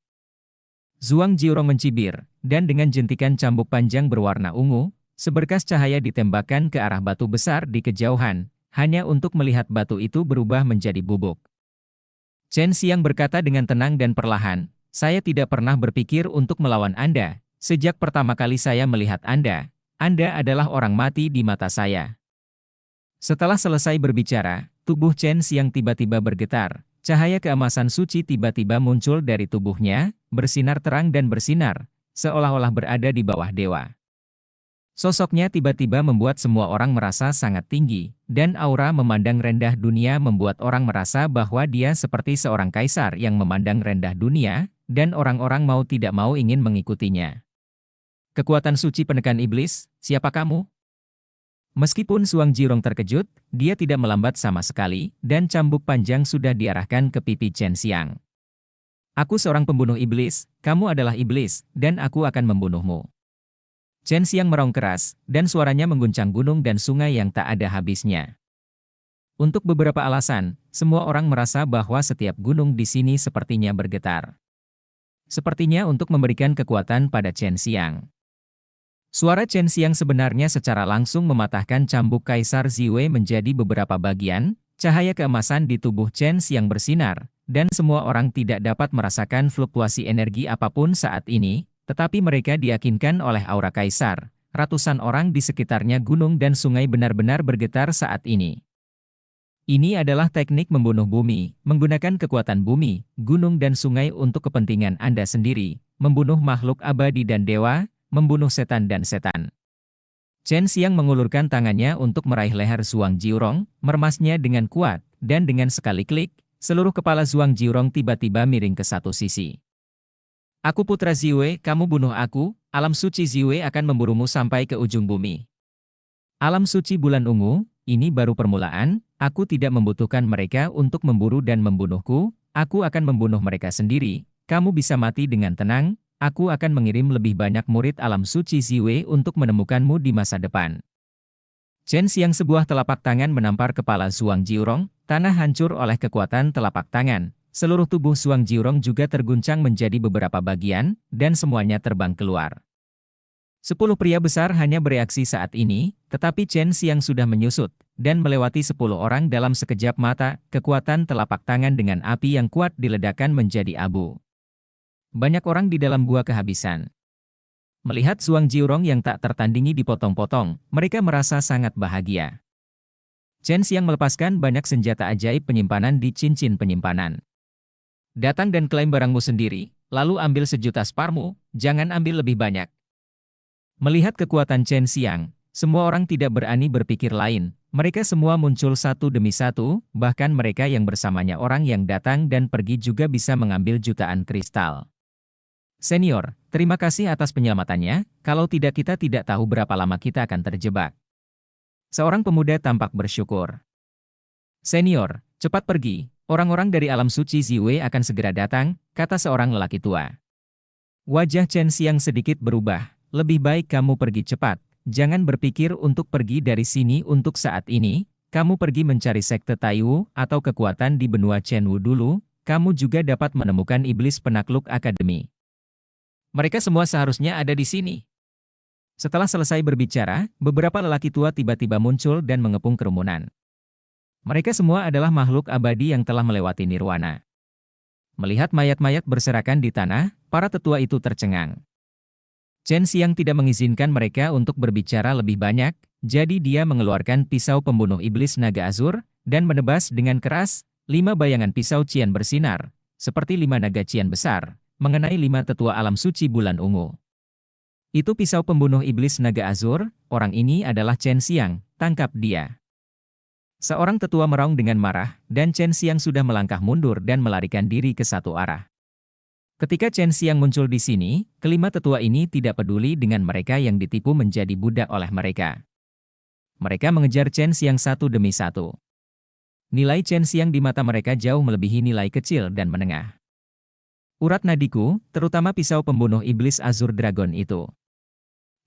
Zhuang Jiurong mencibir, dan dengan jentikan cambuk panjang berwarna ungu, seberkas cahaya ditembakkan ke arah batu besar di kejauhan, hanya untuk melihat batu itu berubah menjadi bubuk. Chen Xiang berkata dengan tenang dan perlahan, saya tidak pernah berpikir untuk melawan Anda. Sejak pertama kali saya melihat Anda adalah orang mati di mata saya. Setelah selesai berbicara, tubuh Chen Xiang tiba-tiba bergetar. Cahaya keemasan suci tiba-tiba muncul dari tubuhnya, bersinar terang dan bersinar, seolah-olah berada di bawah dewa. Sosoknya tiba-tiba membuat semua orang merasa sangat tinggi, dan aura memandang rendah dunia membuat orang merasa bahwa dia seperti seorang kaisar yang memandang rendah dunia, dan orang-orang mau tidak mau ingin mengikutinya. Kekuatan suci penekan iblis, siapa kamu? Meskipun Suang Jirong terkejut, dia tidak melambat sama sekali, dan cambuk panjang sudah diarahkan ke pipi Chen Xiang. Aku seorang pembunuh iblis, kamu adalah iblis, dan aku akan membunuhmu. Chen Xiang meraung keras, dan suaranya mengguncang gunung dan sungai yang tak ada habisnya. Untuk beberapa alasan, semua orang merasa bahwa setiap gunung di sini sepertinya bergetar. Sepertinya untuk memberikan kekuatan pada Chen Xiang. Suara Chen Xiang sebenarnya secara langsung mematahkan cambuk Kaisar Ziwei menjadi beberapa bagian, cahaya keemasan di tubuh Chen Xiang bersinar, dan semua orang tidak dapat merasakan fluktuasi energi apapun saat ini, tetapi mereka diyakinkan oleh aura Kaisar. Ratusan orang di sekitarnya gunung dan sungai benar-benar bergetar saat ini. Ini adalah teknik membunuh bumi, menggunakan kekuatan bumi, gunung dan sungai untuk kepentingan Anda sendiri, membunuh makhluk abadi dan dewa, membunuh setan dan setan. Chen Xiang mengulurkan tangannya untuk meraih leher Zhuang Jiurong, meremasnya dengan kuat, dan dengan sekali klik, seluruh kepala Zhuang Jiurong tiba-tiba miring ke satu sisi. Aku putra Ziwei, kamu bunuh aku, alam suci Ziwei akan memburumu sampai ke ujung bumi. Alam suci bulan ungu, ini baru permulaan, aku tidak membutuhkan mereka untuk memburu dan membunuhku, aku akan membunuh mereka sendiri, kamu bisa mati dengan tenang. Aku akan mengirim lebih banyak murid alam suci Ziwei untuk menemukanmu di masa depan. Chen Xiang sebuah telapak tangan menampar kepala Zhuang Jiurong, tanah hancur oleh kekuatan telapak tangan. Seluruh tubuh Zhuang Jiurong juga terguncang menjadi beberapa bagian, dan semuanya terbang keluar. 10 pria besar hanya bereaksi saat ini, tetapi Chen Xiang sudah menyusut, dan melewati 10 orang dalam sekejap mata, kekuatan telapak tangan dengan api yang kuat diledakkan menjadi abu. Banyak orang di dalam gua kehabisan. Melihat Zhuang Jiurong yang tak tertandingi dipotong-potong, mereka merasa sangat bahagia. Chen Xiang melepaskan banyak senjata ajaib penyimpanan di cincin penyimpanan. Datang dan klaim barangmu sendiri, lalu ambil sejuta sparmu, jangan ambil lebih banyak. Melihat kekuatan Chen Xiang, semua orang tidak berani berpikir lain. Mereka semua muncul satu demi satu, bahkan mereka yang bersamanya orang yang datang dan pergi juga bisa mengambil jutaan kristal. Senior, terima kasih atas penyelamatannya, kalau tidak kita tidak tahu berapa lama kita akan terjebak. Seorang pemuda tampak bersyukur. Senior, cepat pergi, orang-orang dari alam suci Ziwei akan segera datang, kata seorang lelaki tua. Wajah Chen Xiang sedikit berubah, lebih baik kamu pergi cepat, jangan berpikir untuk pergi dari sini untuk saat ini, kamu pergi mencari sekte Taiwu atau kekuatan di benua Chenwu dulu, kamu juga dapat menemukan iblis penakluk akademi. Mereka semua seharusnya ada di sini. Setelah selesai berbicara, beberapa lelaki tua tiba-tiba muncul dan mengepung kerumunan. Mereka semua adalah makhluk abadi yang telah melewati nirwana. Melihat mayat-mayat berserakan di tanah, para tetua itu tercengang. Chen Xiang tidak mengizinkan mereka untuk berbicara lebih banyak, jadi dia mengeluarkan pisau pembunuh iblis naga azur, dan menebas dengan keras, 5 bayangan pisau cian bersinar, seperti 5 naga cian besar, mengenai 5 tetua alam suci bulan ungu. Itu pisau pembunuh iblis naga azur, orang ini adalah Chen Xiang, tangkap dia. Seorang tetua meraung dengan marah, dan Chen Xiang sudah melangkah mundur dan melarikan diri ke satu arah. Ketika Chen Xiang muncul di sini, kelima tetua ini tidak peduli dengan mereka yang ditipu menjadi budak oleh mereka. Mereka mengejar Chen Xiang satu demi satu. Nilai Chen Xiang di mata mereka jauh melebihi nilai kecil dan menengah. Urat nadiku, terutama pisau pembunuh iblis Azur Dragon itu.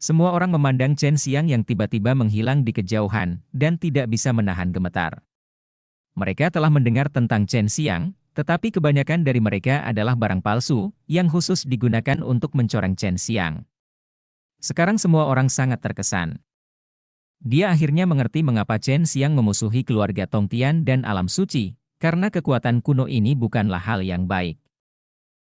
Semua orang memandang Chen Xiang yang tiba-tiba menghilang di kejauhan, dan tidak bisa menahan gemetar. Mereka telah mendengar tentang Chen Xiang, tetapi kebanyakan dari mereka adalah barang palsu, yang khusus digunakan untuk mencoreng Chen Xiang. Sekarang semua orang sangat terkesan. Dia akhirnya mengerti mengapa Chen Xiang memusuhi keluarga Tongtian dan alam suci, karena kekuatan kuno ini bukanlah hal yang baik.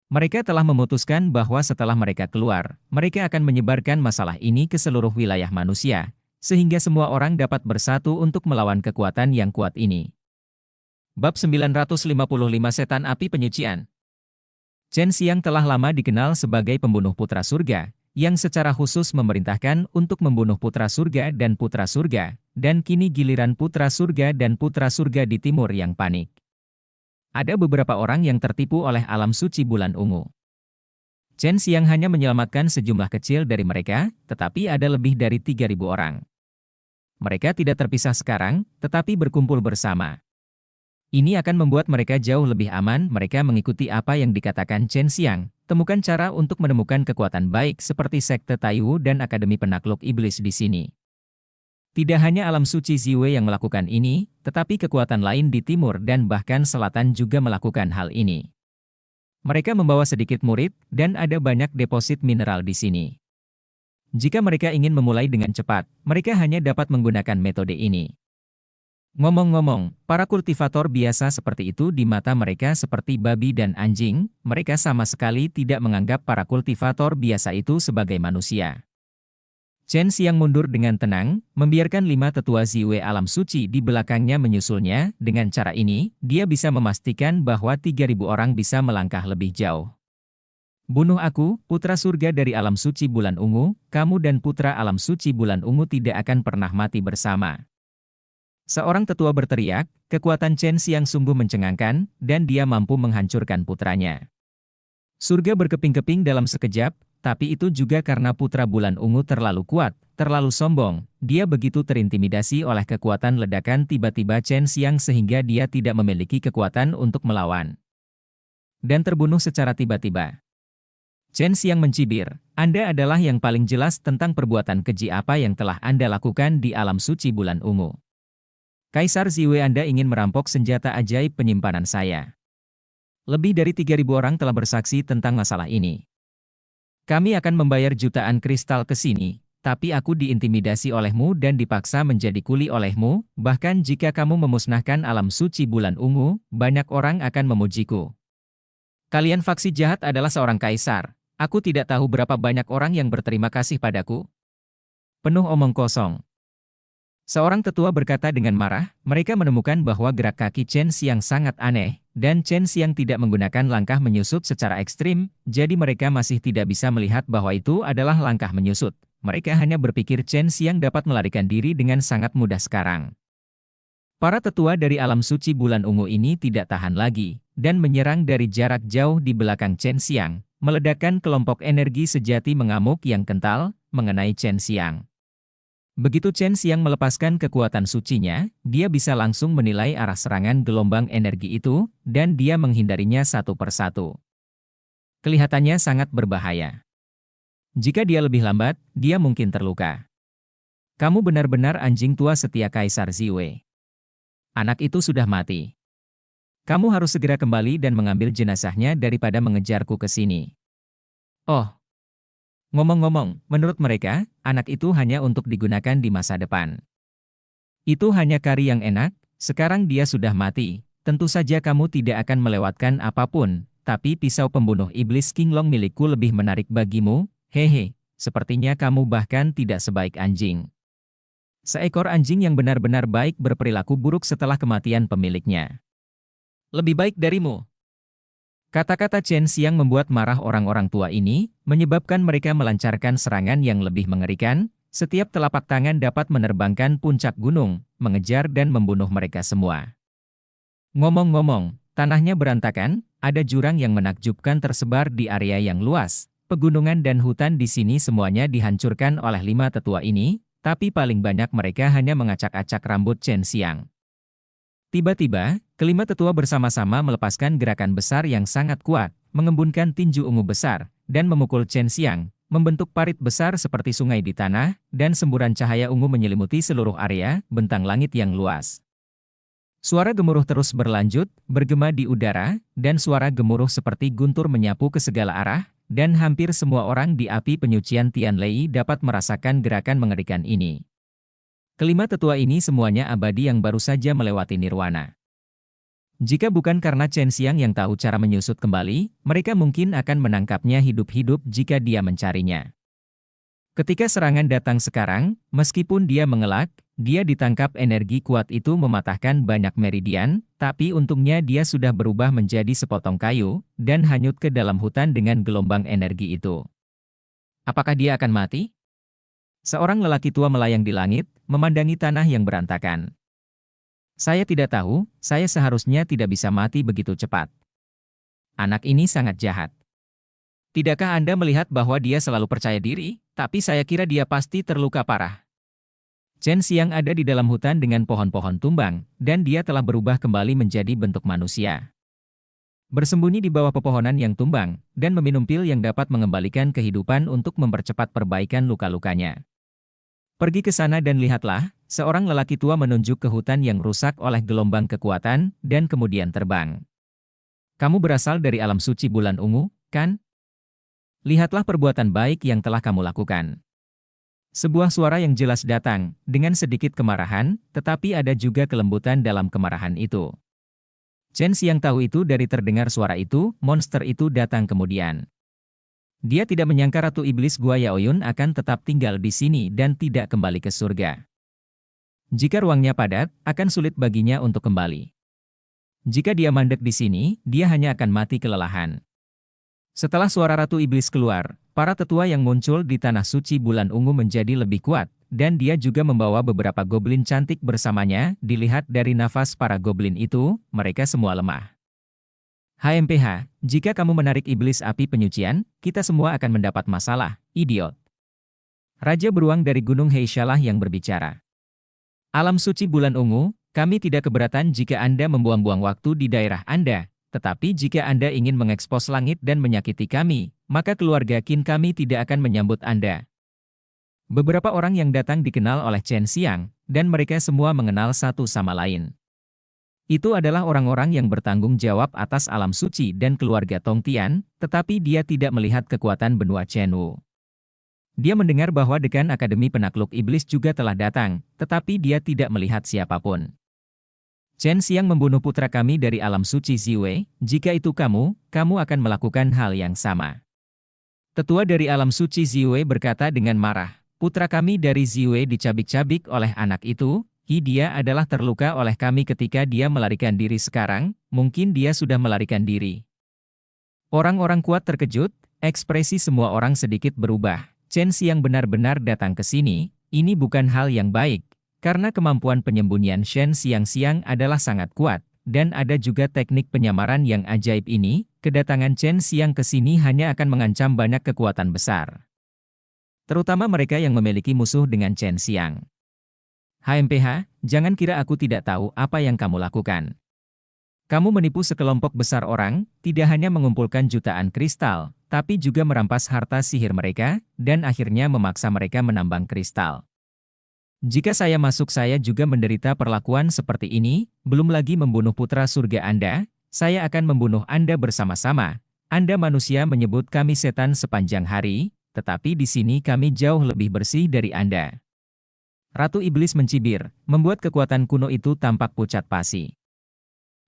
Mereka telah memutuskan bahwa setelah mereka keluar, mereka akan menyebarkan masalah ini ke seluruh wilayah manusia, sehingga semua orang dapat bersatu untuk melawan kekuatan yang kuat ini. Bab 955 Setan Api Penyucian. Chen Xiang telah lama dikenal sebagai pembunuh putra surga, yang secara khusus memerintahkan untuk membunuh putra surga, dan kini giliran putra surga dan putra surga di timur yang panik. Ada beberapa orang yang tertipu oleh alam suci bulan ungu. Chen Xiang hanya menyelamatkan sejumlah kecil dari mereka, tetapi ada lebih dari 3.000 orang. Mereka tidak terpisah sekarang, tetapi berkumpul bersama. Ini akan membuat mereka jauh lebih aman. Mereka mengikuti apa yang dikatakan Chen Xiang. Temukan cara untuk menemukan kekuatan baik seperti sekte Taiwu dan Akademi Penakluk Iblis di sini. Tidak hanya alam suci Ziwei yang melakukan ini, tetapi kekuatan lain di timur dan bahkan selatan juga melakukan hal ini. Mereka membawa sedikit murid, dan ada banyak deposit mineral di sini. Jika mereka ingin memulai dengan cepat, mereka hanya dapat menggunakan metode ini. Ngomong-ngomong, para kultivator biasa seperti itu di mata mereka seperti babi dan anjing, mereka sama sekali tidak menganggap para kultivator biasa itu sebagai manusia. Chen Xiang mundur dengan tenang, membiarkan 5 tetua Ziwei alam suci di belakangnya menyusulnya. Dengan cara ini, dia bisa memastikan bahwa 3.000 orang bisa melangkah lebih jauh. Bunuh aku, putra surga dari alam suci bulan ungu, kamu dan putra alam suci bulan ungu tidak akan pernah mati bersama. Seorang tetua berteriak, kekuatan Chen Xiang sungguh mencengangkan, dan dia mampu menghancurkan putranya. Surga berkeping-keping dalam sekejap, tapi itu juga karena putra bulan ungu terlalu kuat, terlalu sombong. Dia begitu terintimidasi oleh kekuatan ledakan tiba-tiba Chen Xiang sehingga dia tidak memiliki kekuatan untuk melawan. Dan terbunuh secara tiba-tiba. Chen Xiang mencibir, Anda adalah yang paling jelas tentang perbuatan keji apa yang telah Anda lakukan di alam suci bulan ungu. Kaisar Ziwei, Anda ingin merampok senjata ajaib penyimpanan saya. Lebih dari 3.000 orang telah bersaksi tentang masalah ini. Kami akan membayar jutaan kristal ke sini, tapi aku diintimidasi olehmu dan dipaksa menjadi kuli olehmu, bahkan jika kamu memusnahkan alam suci bulan ungu, banyak orang akan memujiku. Kalian faksi jahat adalah seorang kaisar, aku tidak tahu berapa banyak orang yang berterima kasih padaku. Penuh omong kosong. Seorang tetua berkata dengan marah, mereka menemukan bahwa gerak kaki Chen Xiang sangat aneh, dan Chen Xiang tidak menggunakan langkah menyusut secara ekstrim, jadi mereka masih tidak bisa melihat bahwa itu adalah langkah menyusut. Mereka hanya berpikir Chen Xiang dapat melarikan diri dengan sangat mudah sekarang. Para tetua dari alam suci bulan ungu ini tidak tahan lagi, dan menyerang dari jarak jauh di belakang Chen Xiang, meledakkan kelompok energi sejati mengamuk yang kental, mengenai Chen Xiang. Begitu Chen Xiang melepaskan kekuatan sucinya, dia bisa langsung menilai arah serangan gelombang energi itu, dan dia menghindarinya satu persatu. Kelihatannya sangat berbahaya. Jika dia lebih lambat, dia mungkin terluka. Kamu benar-benar anjing tua setia Kaisar Ziwei. Anak itu sudah mati. Kamu harus segera kembali dan mengambil jenazahnya daripada mengejarku ke sini. Oh. Ngomong-ngomong, menurut mereka, anak itu hanya untuk digunakan di masa depan. Itu hanya kari yang enak, sekarang dia sudah mati. Tentu saja kamu tidak akan melewatkan apapun, tapi pisau pembunuh iblis King Long milikku lebih menarik bagimu, hehe, sepertinya kamu bahkan tidak sebaik anjing. Seekor anjing yang benar-benar baik berperilaku buruk setelah kematian pemiliknya. Lebih baik darimu. Kata-kata Chen Xiang membuat marah orang-orang tua ini, menyebabkan mereka melancarkan serangan yang lebih mengerikan. Setiap telapak tangan dapat menerbangkan puncak gunung, mengejar dan membunuh mereka semua. Ngomong-ngomong, tanahnya berantakan, ada jurang yang menakjubkan tersebar di area yang luas. Pegunungan dan hutan di sini semuanya dihancurkan oleh 5 tetua ini, tapi paling banyak mereka hanya mengacak-acak rambut Chen Xiang. Tiba-tiba, kelima tetua bersama-sama melepaskan gerakan besar yang sangat kuat, mengembunkan tinju ungu besar, dan memukul Chen Xiang, membentuk parit besar seperti sungai di tanah, dan semburan cahaya ungu menyelimuti seluruh area, bentang langit yang luas. Suara gemuruh terus berlanjut, bergema di udara, dan suara gemuruh seperti guntur menyapu ke segala arah, dan hampir semua orang di api penyucian Tianlei dapat merasakan gerakan mengerikan ini. Kelima tetua ini semuanya abadi yang baru saja melewati nirwana. Jika bukan karena Chen Xiang yang tahu cara menyusut kembali, mereka mungkin akan menangkapnya hidup-hidup jika dia mencarinya. Ketika serangan datang sekarang, meskipun dia mengelak, dia ditangkap energi kuat itu mematahkan banyak meridian, tapi untungnya dia sudah berubah menjadi sepotong kayu, dan hanyut ke dalam hutan dengan gelombang energi itu. Apakah dia akan mati? Seorang lelaki tua melayang di langit, memandangi tanah yang berantakan. Saya tidak tahu, saya seharusnya tidak bisa mati begitu cepat. Anak ini sangat jahat. Tidakkah Anda melihat bahwa dia selalu percaya diri, tapi saya kira dia pasti terluka parah. Chen Xiang ada di dalam hutan dengan pohon-pohon tumbang, dan dia telah berubah kembali menjadi bentuk manusia. Bersembunyi di bawah pepohonan yang tumbang, dan meminum pil yang dapat mengembalikan kehidupan untuk mempercepat perbaikan luka-lukanya. Pergi ke sana dan lihatlah, seorang lelaki tua menunjuk ke hutan yang rusak oleh gelombang kekuatan, dan kemudian terbang. Kamu berasal dari alam suci bulan ungu, kan? Lihatlah perbuatan baik yang telah kamu lakukan. Sebuah suara yang jelas datang, dengan sedikit kemarahan, tetapi ada juga kelembutan dalam kemarahan itu. Chen Xiang tahu itu dari terdengar suara itu, monster itu datang kemudian. Dia tidak menyangka Ratu Iblis Gua Yaoyun akan tetap tinggal di sini dan tidak kembali ke surga. Jika ruangnya padat, akan sulit baginya untuk kembali. Jika dia mandek di sini, dia hanya akan mati kelelahan. Setelah suara Ratu Iblis keluar, para tetua yang muncul di tanah suci bulan ungu menjadi lebih kuat, dan dia juga membawa beberapa goblin cantik bersamanya. Dilihat dari nafas para goblin itu, mereka semua lemah. HMPH, jika kamu menarik iblis api penyucian, kita semua akan mendapat masalah, idiot. Raja beruang dari Gunung Heishalah yang berbicara. Alam suci bulan ungu, kami tidak keberatan jika Anda membuang-buang waktu di daerah Anda. Tetapi jika Anda ingin mengekspos langit dan menyakiti kami, maka keluarga Qin kami tidak akan menyambut Anda. Beberapa orang yang datang dikenal oleh Chen Xiang, dan mereka semua mengenal satu sama lain. Itu adalah orang-orang yang bertanggung jawab atas alam suci dan keluarga Tongtian, tetapi dia tidak melihat kekuatan benua Chenwu. Dia mendengar bahwa dekan Akademi Penakluk Iblis juga telah datang, tetapi dia tidak melihat siapapun. Chen Xiang membunuh putra kami dari alam suci Ziwei, jika itu kamu akan melakukan hal yang sama. Tetua dari alam suci Ziwei berkata dengan marah, putra kami dari Ziwei dicabik-cabik oleh anak itu, dia adalah terluka oleh kami ketika dia melarikan diri sekarang, mungkin dia sudah melarikan diri. Orang-orang kuat terkejut, ekspresi semua orang sedikit berubah. Chen Xiang benar-benar datang ke sini, ini bukan hal yang baik. Karena kemampuan penyembunyian Shen Xiang adalah sangat kuat, dan ada juga teknik penyamaran yang ajaib ini, kedatangan Chen Xiang ke sini hanya akan mengancam banyak kekuatan besar. Terutama mereka yang memiliki musuh dengan Chen Xiang. HMPH, jangan kira aku tidak tahu apa yang kamu lakukan. Kamu menipu sekelompok besar orang, tidak hanya mengumpulkan jutaan kristal, tapi juga merampas harta sihir mereka, dan akhirnya memaksa mereka menambang kristal. Jika saya masuk saya juga menderita perlakuan seperti ini, belum lagi membunuh putra surga Anda, saya akan membunuh Anda bersama-sama. Anda manusia menyebut kami setan sepanjang hari, tetapi di sini kami jauh lebih bersih dari Anda. Ratu Iblis mencibir, membuat kekuatan kuno itu tampak pucat pasi.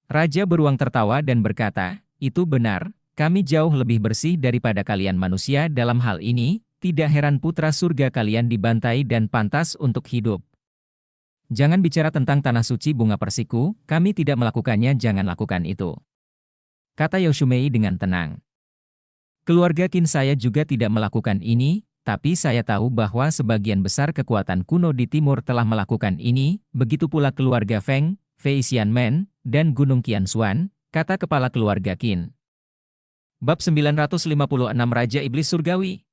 Raja beruang tertawa dan berkata, itu benar, kami jauh lebih bersih daripada kalian manusia dalam hal ini. Tidak heran putra surga kalian dibantai dan pantas untuk hidup. Jangan bicara tentang tanah suci bunga persiku, kami tidak melakukannya, jangan lakukan itu. Kata Yoshumei dengan tenang. Keluarga Qin saya juga tidak melakukan ini, tapi saya tahu bahwa sebagian besar kekuatan kuno di timur telah melakukan ini, begitu pula keluarga Feng, Fei Xianmen, dan Gunung Qianshuan, kata kepala keluarga Qin. Bab 956 Raja Iblis Surgawi.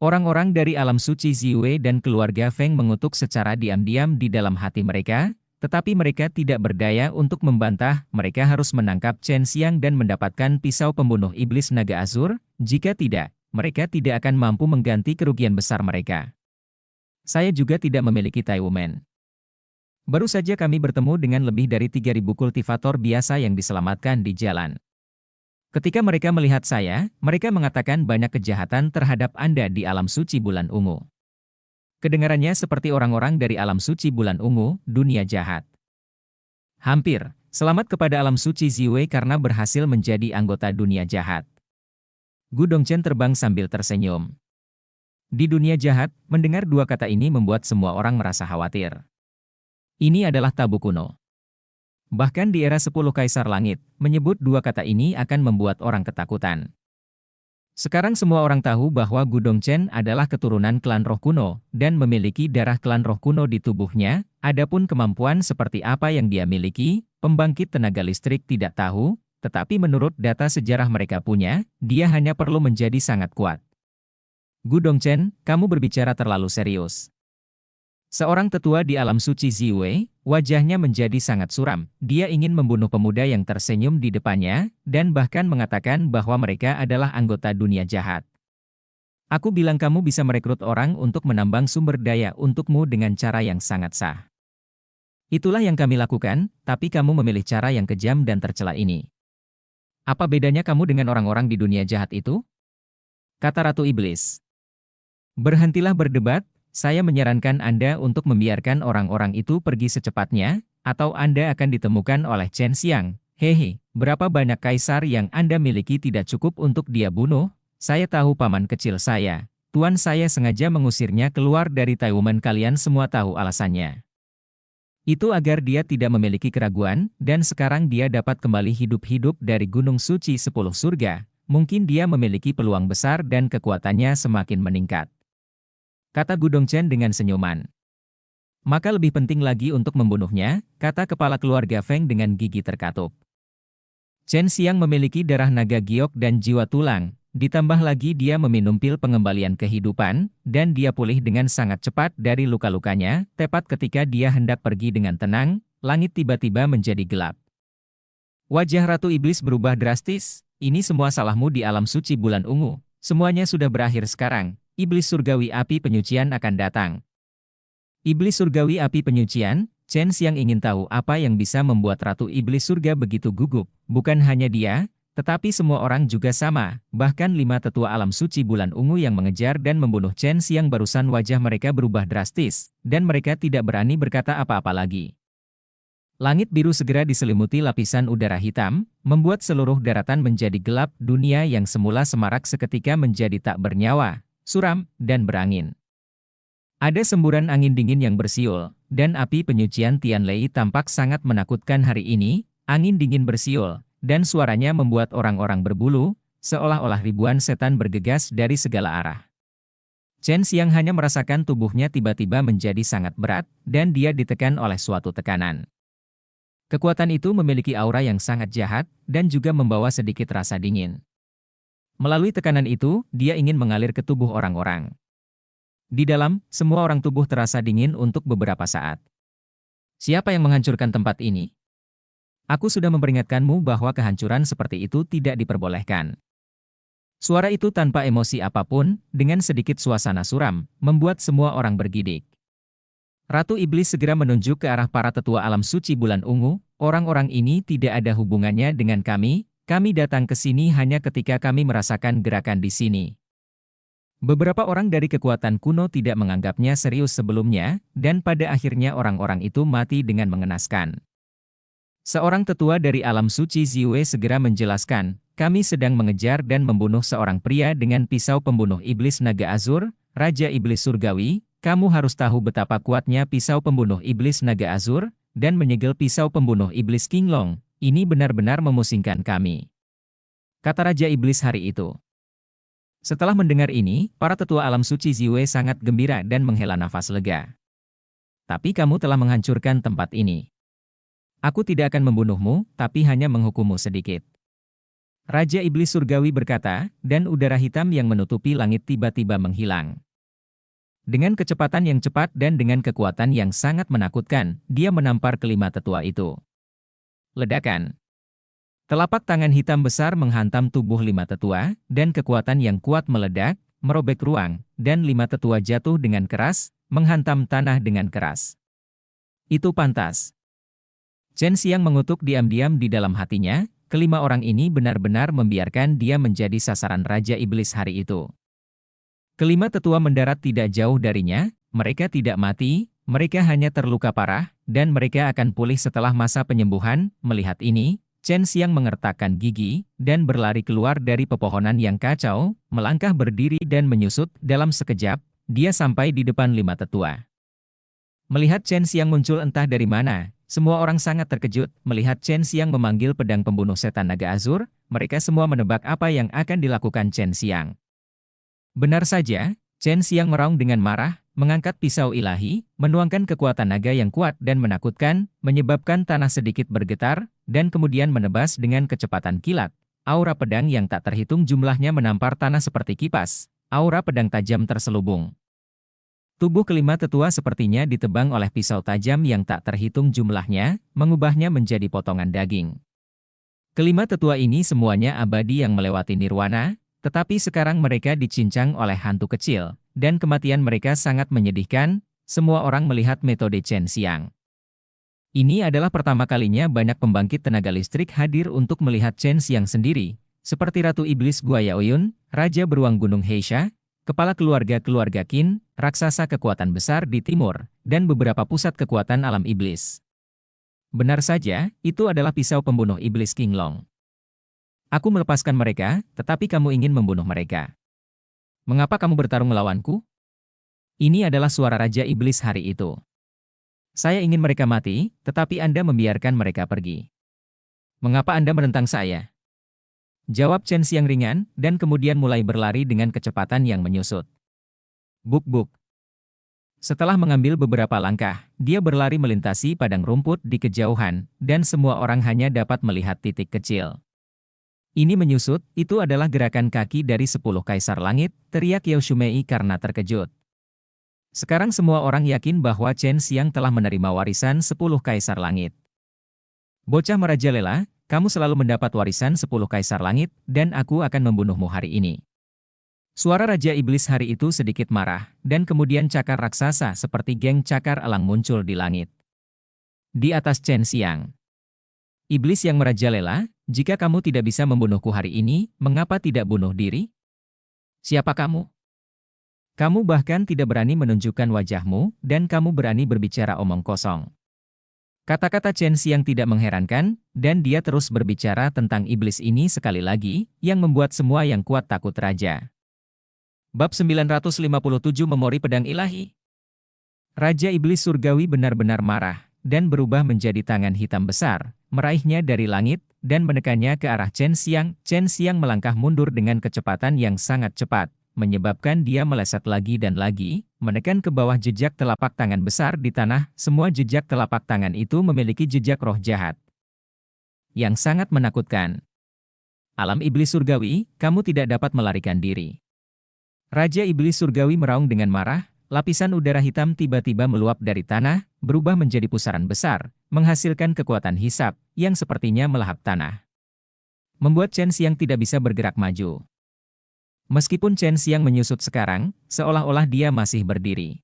Orang-orang dari alam suci Ziwei dan keluarga Feng mengutuk secara diam-diam di dalam hati mereka, tetapi mereka tidak berdaya untuk membantah, mereka harus menangkap Chen Xiang dan mendapatkan pisau pembunuh iblis naga Azur, jika tidak, mereka tidak akan mampu mengganti kerugian besar mereka. Saya juga tidak memiliki Taiwumen. Baru saja kami bertemu dengan lebih dari 3.000 kultivator biasa yang diselamatkan di jalan. Ketika mereka melihat saya, mereka mengatakan banyak kejahatan terhadap Anda di alam suci bulan ungu. Kedengarannya seperti orang-orang dari alam suci bulan ungu, dunia jahat. Hampir, selamat kepada alam suci Ziwei karena berhasil menjadi anggota dunia jahat. Gu Dongchen terbang sambil tersenyum. Di dunia jahat, mendengar dua kata ini membuat semua orang merasa khawatir. Ini adalah tabu kuno. Bahkan di era 10 Kaisar Langit, menyebut dua kata ini akan membuat orang ketakutan. Sekarang semua orang tahu bahwa Gu Dongchen adalah keturunan klan roh kuno, dan memiliki darah klan roh kuno di tubuhnya, adapun kemampuan seperti apa yang dia miliki, pembangkit tenaga listrik tidak tahu, tetapi menurut data sejarah mereka punya, dia hanya perlu menjadi sangat kuat. Gu Dongchen, kamu berbicara terlalu serius. Seorang tetua di alam suci Ziwei, wajahnya menjadi sangat suram. Dia ingin membunuh pemuda yang tersenyum di depannya, dan bahkan mengatakan bahwa mereka adalah anggota dunia jahat. Aku bilang kamu bisa merekrut orang untuk menambang sumber daya untukmu dengan cara yang sangat sah. Itulah yang kami lakukan, tapi kamu memilih cara yang kejam dan tercela ini. Apa bedanya kamu dengan orang-orang di dunia jahat itu? Kata Ratu Iblis. Berhentilah berdebat, saya menyarankan Anda untuk membiarkan orang-orang itu pergi secepatnya, atau Anda akan ditemukan oleh Chen Xiang. Hehe, berapa banyak kaisar yang Anda miliki tidak cukup untuk dia bunuh? Saya tahu paman kecil saya. Tuan saya sengaja mengusirnya keluar dari Taiwan, kalian semua tahu alasannya. Itu agar dia tidak memiliki keraguan, dan sekarang dia dapat kembali hidup-hidup dari Gunung Suci 10 Surga. Mungkin dia memiliki peluang besar dan kekuatannya semakin meningkat. Kata Gu Dongchen dengan senyuman. Maka lebih penting lagi untuk membunuhnya, kata kepala keluarga Feng dengan gigi terkatup. Chen Xiang memiliki darah naga giok dan jiwa tulang, ditambah lagi dia meminum pil pengembalian kehidupan, dan dia pulih dengan sangat cepat dari luka-lukanya. Tepat ketika dia hendak pergi dengan tenang, langit tiba-tiba menjadi gelap. Wajah Ratu Iblis berubah drastis. Ini semua salahmu di alam suci bulan ungu. Semuanya sudah berakhir sekarang. Iblis surgawi api penyucian akan datang. Iblis surgawi api penyucian, Chen Xiang ingin tahu apa yang bisa membuat Ratu Iblis surga begitu gugup. Bukan hanya dia, tetapi semua orang juga sama. Bahkan 5 tetua alam suci bulan ungu yang mengejar dan membunuh Chen Xiang barusan wajah mereka berubah drastis, dan mereka tidak berani berkata apa-apa lagi. Langit biru segera diselimuti lapisan udara hitam, membuat seluruh daratan menjadi gelap. Dunia yang semula semarak seketika menjadi tak bernyawa, suram, dan berangin. Ada semburan angin dingin yang bersiul, dan api penyucian Tianlei tampak sangat menakutkan hari ini. Angin dingin bersiul, dan suaranya membuat orang-orang berbulu, seolah-olah ribuan setan bergegas dari segala arah. Chen Xiang hanya merasakan tubuhnya tiba-tiba menjadi sangat berat, dan dia ditekan oleh suatu tekanan. Kekuatan itu memiliki aura yang sangat jahat, dan juga membawa sedikit rasa dingin. Melalui tekanan itu, dia ingin mengalir ke tubuh orang-orang. Di dalam, semua orang tubuh terasa dingin untuk beberapa saat. Siapa yang menghancurkan tempat ini? Aku sudah memperingatkanmu bahwa kehancuran seperti itu tidak diperbolehkan. Suara itu tanpa emosi apapun, dengan sedikit suasana suram, membuat semua orang bergidik. Ratu Iblis segera menunjuk ke arah para tetua alam suci bulan ungu. Orang-orang ini tidak ada hubungannya dengan kami datang ke sini hanya ketika kami merasakan gerakan di sini. Beberapa orang dari kekuatan kuno tidak menganggapnya serius sebelumnya, dan pada akhirnya orang-orang itu mati dengan mengenaskan. Seorang tetua dari alam suci Ziwei segera menjelaskan, kami sedang mengejar dan membunuh seorang pria dengan pisau pembunuh iblis naga azur, Raja Iblis Surgawi. Kamu harus tahu betapa kuatnya pisau pembunuh iblis naga azur, dan menyegel pisau pembunuh iblis Qinglong. Ini benar-benar memusingkan kami. Kata Raja Iblis hari itu. Setelah mendengar ini, para tetua alam suci Ziwei sangat gembira dan menghela nafas lega. Tapi kamu telah menghancurkan tempat ini. Aku tidak akan membunuhmu, tapi hanya menghukummu sedikit. Raja Iblis Surgawi berkata, dan udara hitam yang menutupi langit tiba-tiba menghilang. Dengan kecepatan yang cepat dan dengan kekuatan yang sangat menakutkan, dia menampar kelima tetua itu. Ledakan. Telapak tangan hitam besar menghantam tubuh 5 tetua, dan kekuatan yang kuat meledak, merobek ruang, dan 5 tetua jatuh dengan keras, menghantam tanah dengan keras. Itu pantas. Chen Xiang mengutuk diam-diam di dalam hatinya, kelima orang ini benar-benar membiarkan dia menjadi sasaran Raja Iblis hari itu. Kelima tetua mendarat tidak jauh darinya, mereka tidak mati, mereka hanya terluka parah, dan mereka akan pulih setelah masa penyembuhan. Melihat ini, Chen Xiang mengertakkan gigi, dan berlari keluar dari pepohonan yang kacau, melangkah berdiri dan menyusut. Dalam sekejap, dia sampai di depan 5 tetua. Melihat Chen Xiang muncul entah dari mana, semua orang sangat terkejut. Melihat Chen Xiang memanggil pedang pembunuh setan naga azur, mereka semua menebak apa yang akan dilakukan Chen Xiang. Benar saja, Chen Xiang meraung dengan marah, mengangkat pisau ilahi, menuangkan kekuatan naga yang kuat dan menakutkan, menyebabkan tanah sedikit bergetar, dan kemudian menebas dengan kecepatan kilat. Aura pedang yang tak terhitung jumlahnya menampar tanah seperti kipas. Aura pedang tajam terselubung. Tubuh kelima tetua sepertinya ditebang oleh pisau tajam yang tak terhitung jumlahnya, mengubahnya menjadi potongan daging. Kelima tetua ini semuanya abadi yang melewati nirwana, tetapi sekarang mereka dicincang oleh hantu kecil, dan kematian mereka sangat menyedihkan. Semua orang melihat metode Chen Xiang. Ini adalah pertama kalinya banyak pembangkit tenaga listrik hadir untuk melihat Chen Xiang sendiri, seperti Ratu Iblis Gua Yaoyun, Raja Beruang Gunung Heisha, Kepala Keluarga Qin, raksasa kekuatan besar di timur, dan beberapa pusat kekuatan alam iblis. Benar saja, itu adalah pisau pembunuh iblis King Long. Aku melepaskan mereka, tetapi kamu ingin membunuh mereka. Mengapa kamu bertarung melawanku? Ini adalah suara Raja Iblis hari itu. Saya ingin mereka mati, tetapi Anda membiarkan mereka pergi. Mengapa Anda menentang saya? Jawab Chen Xiang ringan, dan kemudian mulai berlari dengan kecepatan yang menyusut. Buk-buk. Setelah mengambil beberapa langkah, dia berlari melintasi padang rumput di kejauhan, dan semua orang hanya dapat melihat titik kecil. Ini menyusut, itu adalah gerakan kaki dari 10 Kaisar Langit, teriak Yao Shumei karena terkejut. Sekarang semua orang yakin bahwa Chen Xiang telah menerima warisan 10 Kaisar Langit. Bocah merajalela, kamu selalu mendapat warisan 10 Kaisar Langit, dan aku akan membunuhmu hari ini. Suara Raja Iblis hari itu sedikit marah, dan kemudian cakar raksasa seperti geng cakar elang muncul di langit. Di atas Chen Xiang. Iblis yang merajalela, jika kamu tidak bisa membunuhku hari ini, mengapa tidak bunuh diri? Siapa kamu? Kamu bahkan tidak berani menunjukkan wajahmu, dan kamu berani berbicara omong kosong. Kata-kata Chen Xiang tidak mengherankan, dan dia terus berbicara tentang iblis ini sekali lagi, yang membuat semua yang kuat takut raja. Bab 957 Memori Pedang Ilahi. Raja Iblis Surgawi benar-benar marah, dan berubah menjadi tangan hitam besar, meraihnya dari langit, dan menekannya ke arah Chen Xiang. Chen Xiang melangkah mundur dengan kecepatan yang sangat cepat, menyebabkan dia meleset lagi dan lagi, menekan ke bawah jejak telapak tangan besar di tanah. Semua jejak telapak tangan itu memiliki jejak roh jahat yang sangat menakutkan. Alam iblis surgawi, kamu tidak dapat melarikan diri. Raja Iblis Surgawi meraung dengan marah, lapisan udara hitam tiba-tiba meluap dari tanah, berubah menjadi pusaran besar, menghasilkan kekuatan hisap, yang sepertinya melahap tanah. Membuat Chen Xiang tidak bisa bergerak maju. Meskipun Chen Xiang menyusut sekarang, seolah-olah dia masih berdiri.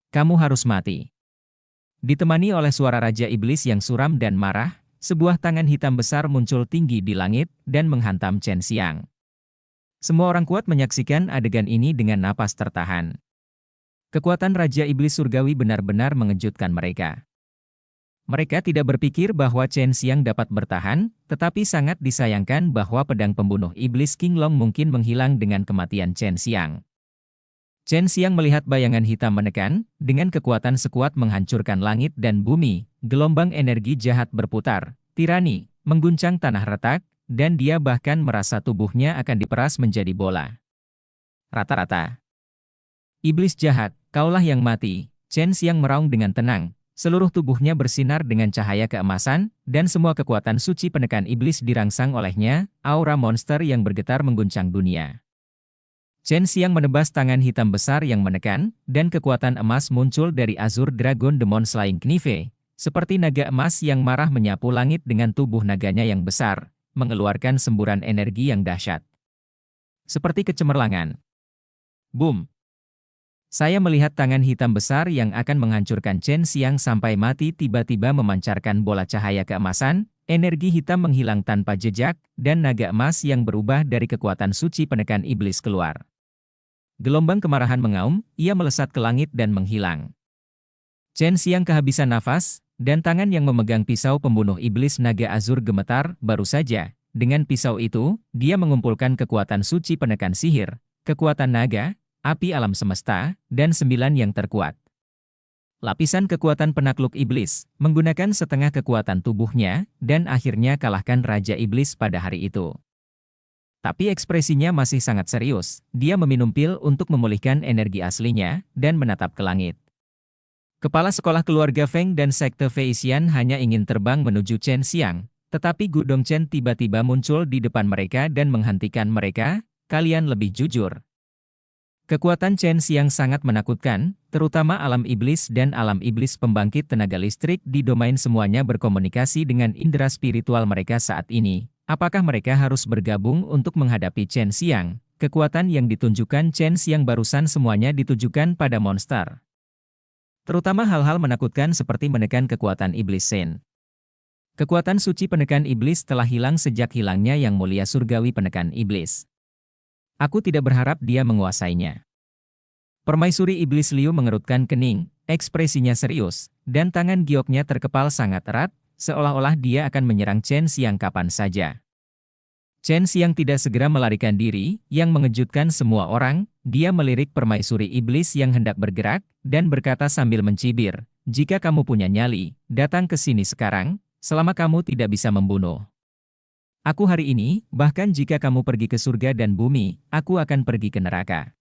Kamu harus mati. Ditemani oleh suara Raja Iblis yang suram dan marah, sebuah tangan hitam besar muncul tinggi di langit, dan menghantam Chen Xiang. Semua orang kuat menyaksikan adegan ini dengan napas tertahan. Kekuatan Raja Iblis Surgawi benar-benar mengejutkan mereka. Mereka tidak berpikir bahwa Chen Xiang dapat bertahan, tetapi sangat disayangkan bahwa pedang pembunuh iblis King Long mungkin menghilang dengan kematian Chen Xiang. Chen Xiang melihat bayangan hitam menekan, dengan kekuatan sekuat menghancurkan langit dan bumi, gelombang energi jahat berputar, tirani, mengguncang tanah retak, dan dia bahkan merasa tubuhnya akan diperas menjadi bola. Rata-rata. Iblis jahat, kaulah yang mati. Chen Xiang meraung dengan tenang. Seluruh tubuhnya bersinar dengan cahaya keemasan, dan semua kekuatan suci penekan iblis dirangsang olehnya, aura monster yang bergetar mengguncang dunia. Chen Xiang menebas tangan hitam besar yang menekan, dan kekuatan emas muncul dari Azure Dragon Demon Slaying Knife, seperti naga emas yang marah menyapu langit dengan tubuh naganya yang besar, mengeluarkan semburan energi yang dahsyat. Seperti kecemerlangan. Boom! Saya melihat tangan hitam besar yang akan menghancurkan Chen Xiang sampai mati tiba-tiba memancarkan bola cahaya keemasan, energi hitam menghilang tanpa jejak, dan naga emas yang berubah dari kekuatan suci penekan iblis keluar. Gelombang kemarahan mengaum, ia melesat ke langit dan menghilang. Chen Xiang kehabisan nafas, dan tangan yang memegang pisau pembunuh iblis naga azur gemetar. Baru saja, dengan pisau itu, dia mengumpulkan kekuatan suci penekan sihir, kekuatan naga, api alam semesta, dan 9 yang terkuat. Lapisan kekuatan penakluk iblis, menggunakan setengah kekuatan tubuhnya, dan akhirnya kalahkan Raja Iblis pada hari itu. Tapi ekspresinya masih sangat serius, dia meminum pil untuk memulihkan energi aslinya, dan menatap ke langit. Kepala sekolah keluarga Feng dan sekte Feisian hanya ingin terbang menuju Chen Xiang, tetapi Gu Dongchen tiba-tiba muncul di depan mereka dan menghentikan mereka. Kalian lebih jujur. Kekuatan Chen Xiang sangat menakutkan, terutama alam iblis dan alam iblis pembangkit tenaga listrik di domain semuanya berkomunikasi dengan indera spiritual mereka saat ini. Apakah mereka harus bergabung untuk menghadapi Chen Xiang? Kekuatan yang ditunjukkan Chen Xiang barusan semuanya ditujukan pada monster. Terutama hal-hal menakutkan seperti menekan kekuatan iblis Shen. Kekuatan suci penekan iblis telah hilang sejak hilangnya yang mulia surgawi penekan iblis. Aku tidak berharap dia menguasainya. Permaisuri iblis Liu mengerutkan kening, ekspresinya serius, dan tangan gioknya terkepal sangat erat, seolah-olah dia akan menyerang Chen Xiang kapan saja. Chen Xiang tidak segera melarikan diri, yang mengejutkan semua orang, dia melirik permaisuri iblis yang hendak bergerak, dan berkata sambil mencibir, "Jika kamu punya nyali, datang ke sini sekarang, selama kamu tidak bisa membunuh aku hari ini, bahkan jika kamu pergi ke surga dan bumi, aku akan pergi ke neraka.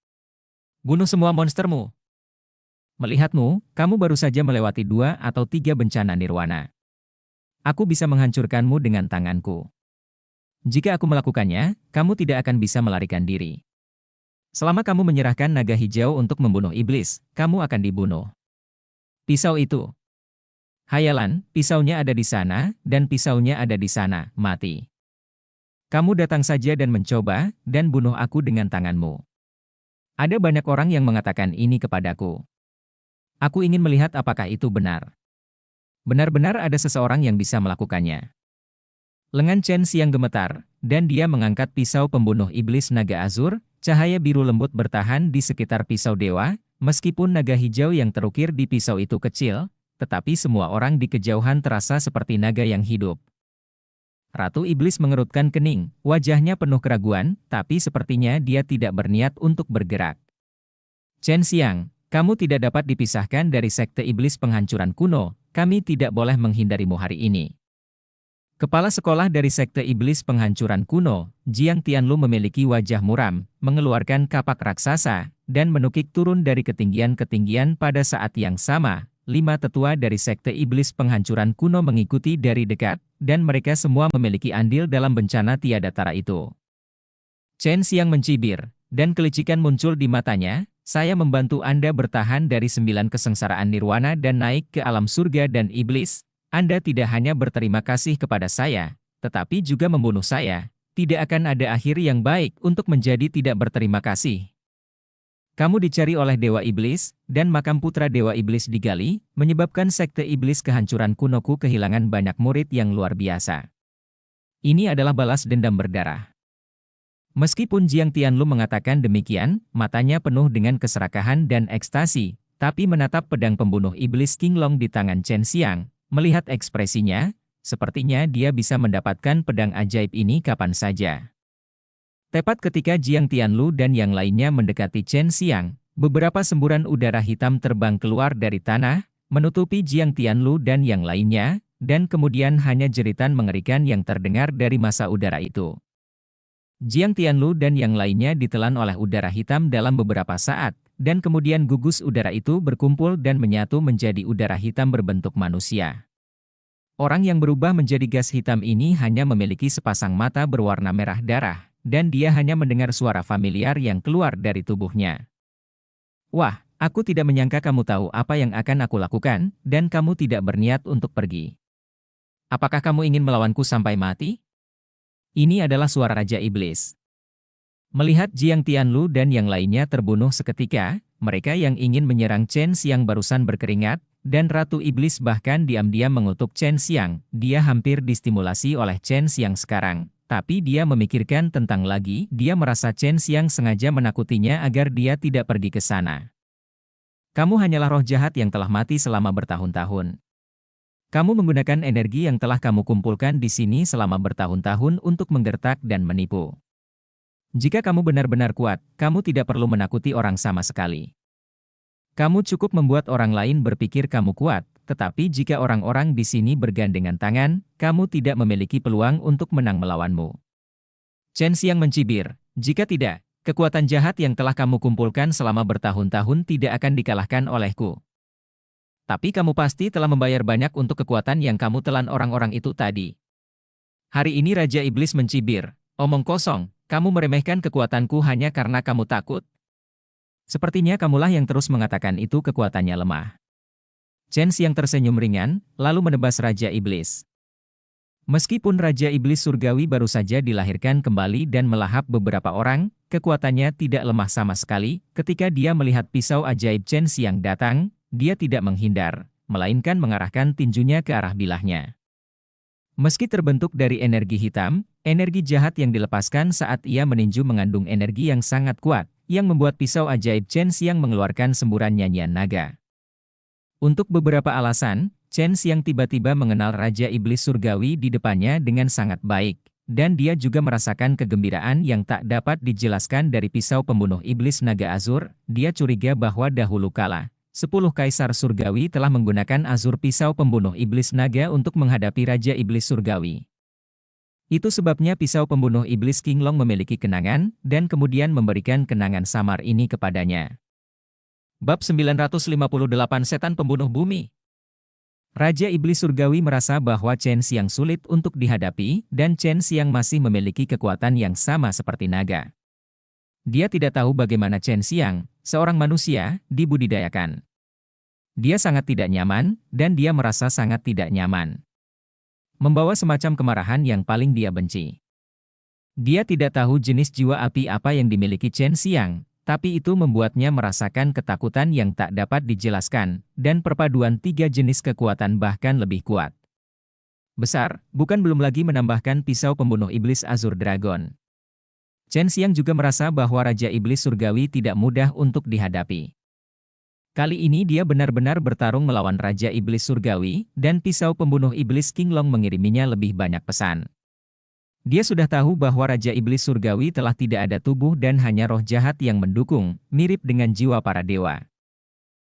Bunuh semua monstermu. Melihatmu, kamu baru saja melewati 2 atau 3 bencana nirwana. Aku bisa menghancurkanmu dengan tanganku. Jika aku melakukannya, kamu tidak akan bisa melarikan diri. Selama kamu menyerahkan naga hijau untuk membunuh iblis, kamu akan dibunuh." Pisau itu. Hayalan, pisaunya ada di sana, dan pisaunya ada di sana, mati. Kamu datang saja dan mencoba, dan bunuh aku dengan tanganmu. Ada banyak orang yang mengatakan ini kepadaku. Aku ingin melihat apakah itu benar. Benar-benar ada seseorang yang bisa melakukannya. Lengan Chen Xiang gemetar, dan dia mengangkat pisau pembunuh iblis naga azur, cahaya biru lembut bertahan di sekitar pisau dewa, meskipun naga hijau yang terukir di pisau itu kecil, tetapi semua orang di kejauhan terasa seperti naga yang hidup. Ratu Iblis mengerutkan kening, wajahnya penuh keraguan, tapi sepertinya dia tidak berniat untuk bergerak. Chen Xiang, kamu tidak dapat dipisahkan dari sekte iblis penghancuran kuno, kami tidak boleh menghindarimu hari ini. Kepala sekolah dari sekte iblis penghancuran kuno, Jiang Tianlu memiliki wajah muram, mengeluarkan kapak raksasa, dan menukik turun dari ketinggian-ketinggian pada saat yang sama. 5 tetua dari sekte iblis penghancuran kuno mengikuti dari dekat, dan mereka semua memiliki andil dalam bencana tiada tara itu. Chen Xiang mencibir, dan kelicikan muncul di matanya, "Saya membantu Anda bertahan dari 9 kesengsaraan nirwana dan naik ke alam surga dan iblis. Anda tidak hanya berterima kasih kepada saya, tetapi juga membunuh saya. Tidak akan ada akhir yang baik untuk menjadi tidak berterima kasih. Kamu dicari oleh Dewa Iblis, dan makam putra Dewa Iblis digali, menyebabkan sekte iblis kehancuran kunoku kehilangan banyak murid yang luar biasa. Ini adalah balas dendam berdarah." Meskipun Jiang Tianlu mengatakan demikian, matanya penuh dengan keserakahan dan ekstasi, tapi menatap pedang pembunuh iblis King Long di tangan Chen Xiang, melihat ekspresinya, sepertinya dia bisa mendapatkan pedang ajaib ini kapan saja. Tepat ketika Jiang Tianlu dan yang lainnya mendekati Chen Xiang, beberapa semburan udara hitam terbang keluar dari tanah, menutupi Jiang Tianlu dan yang lainnya, dan kemudian hanya jeritan mengerikan yang terdengar dari massa udara itu. Jiang Tianlu dan yang lainnya ditelan oleh udara hitam dalam beberapa saat, dan kemudian gugus udara itu berkumpul dan menyatu menjadi udara hitam berbentuk manusia. Orang yang berubah menjadi gas hitam ini hanya memiliki sepasang mata berwarna merah darah, dan dia hanya mendengar suara familiar yang keluar dari tubuhnya. "Wah, aku tidak menyangka kamu tahu apa yang akan aku lakukan, dan kamu tidak berniat untuk pergi. Apakah kamu ingin melawanku sampai mati?" Ini adalah suara Raja Iblis. Melihat Jiang Tianlu dan yang lainnya terbunuh seketika, mereka yang ingin menyerang Chen Xiang barusan berkeringat, dan Ratu Iblis bahkan diam-diam mengutuk Chen Xiang. Dia hampir distimulasi oleh Chen Xiang sekarang. Tapi dia memikirkan tentang lagi, dia merasa Chen Xiang sengaja menakutinya agar dia tidak pergi ke sana. "Kamu hanyalah roh jahat yang telah mati selama bertahun-tahun. Kamu menggunakan energi yang telah kamu kumpulkan di sini selama bertahun-tahun untuk menggertak dan menipu. Jika kamu benar-benar kuat, kamu tidak perlu menakuti orang sama sekali. Kamu cukup membuat orang lain berpikir kamu kuat, tetapi jika orang-orang di sini bergandengan tangan, kamu tidak memiliki peluang untuk menang melawanmu." Chen Xiang mencibir, "Jika tidak, kekuatan jahat yang telah kamu kumpulkan selama bertahun-tahun tidak akan dikalahkan olehku. Tapi kamu pasti telah membayar banyak untuk kekuatan yang kamu telan orang-orang itu tadi." Hari ini Raja Iblis mencibir, "Omong kosong, kamu meremehkan kekuatanku hanya karena kamu takut. Sepertinya kamulah yang terus mengatakan itu kekuatannya lemah. Chen Xiang tersenyum ringan, lalu menebas Raja Iblis. Meskipun Raja Iblis Surgawi baru saja dilahirkan kembali dan melahap beberapa orang, kekuatannya tidak lemah sama sekali. Ketika dia melihat pisau ajaib Chen Xiang datang, dia tidak menghindar, melainkan mengarahkan tinjunya ke arah bilahnya. Meski terbentuk dari energi hitam, energi jahat yang dilepaskan saat ia meninju mengandung energi yang sangat kuat, yang membuat pisau ajaib Chen Xiang mengeluarkan semburan nyanyian naga. Untuk beberapa alasan, Chen Xiang tiba-tiba mengenal Raja Iblis Surgawi di depannya dengan sangat baik, dan dia juga merasakan kegembiraan yang tak dapat dijelaskan dari pisau pembunuh iblis naga Azur. Dia curiga bahwa dahulu kala, 10 kaisar surgawi telah menggunakan Azur pisau pembunuh iblis naga untuk menghadapi Raja Iblis Surgawi. Itu sebabnya pisau pembunuh iblis King Long memiliki kenangan, dan kemudian memberikan kenangan samar ini kepadanya. Bab 958 Setan Pembunuh Bumi. Raja Iblis Surgawi merasa bahwa Chen Xiang sulit untuk dihadapi, dan Chen Xiang masih memiliki kekuatan yang sama seperti naga. Dia tidak tahu bagaimana Chen Xiang, seorang manusia, dibudidayakan. Dia sangat tidak nyaman, dan dia merasa sangat tidak nyaman. Membawa semacam kemarahan yang paling dia benci. Dia tidak tahu jenis jiwa api apa yang dimiliki Chen Xiang, tapi itu membuatnya merasakan ketakutan yang tak dapat dijelaskan, dan perpaduan 3 jenis kekuatan bahkan lebih kuat. Besar, bukan belum lagi menambahkan pisau pembunuh iblis Azur Dragon. Chen Xiang juga merasa bahwa Raja Iblis Surgawi tidak mudah untuk dihadapi. Kali ini dia benar-benar bertarung melawan Raja Iblis Surgawi, dan pisau pembunuh iblis King Long mengiriminya lebih banyak pesan. Dia sudah tahu bahwa Raja Iblis Surgawi telah tidak ada tubuh dan hanya roh jahat yang mendukung, mirip dengan jiwa para dewa.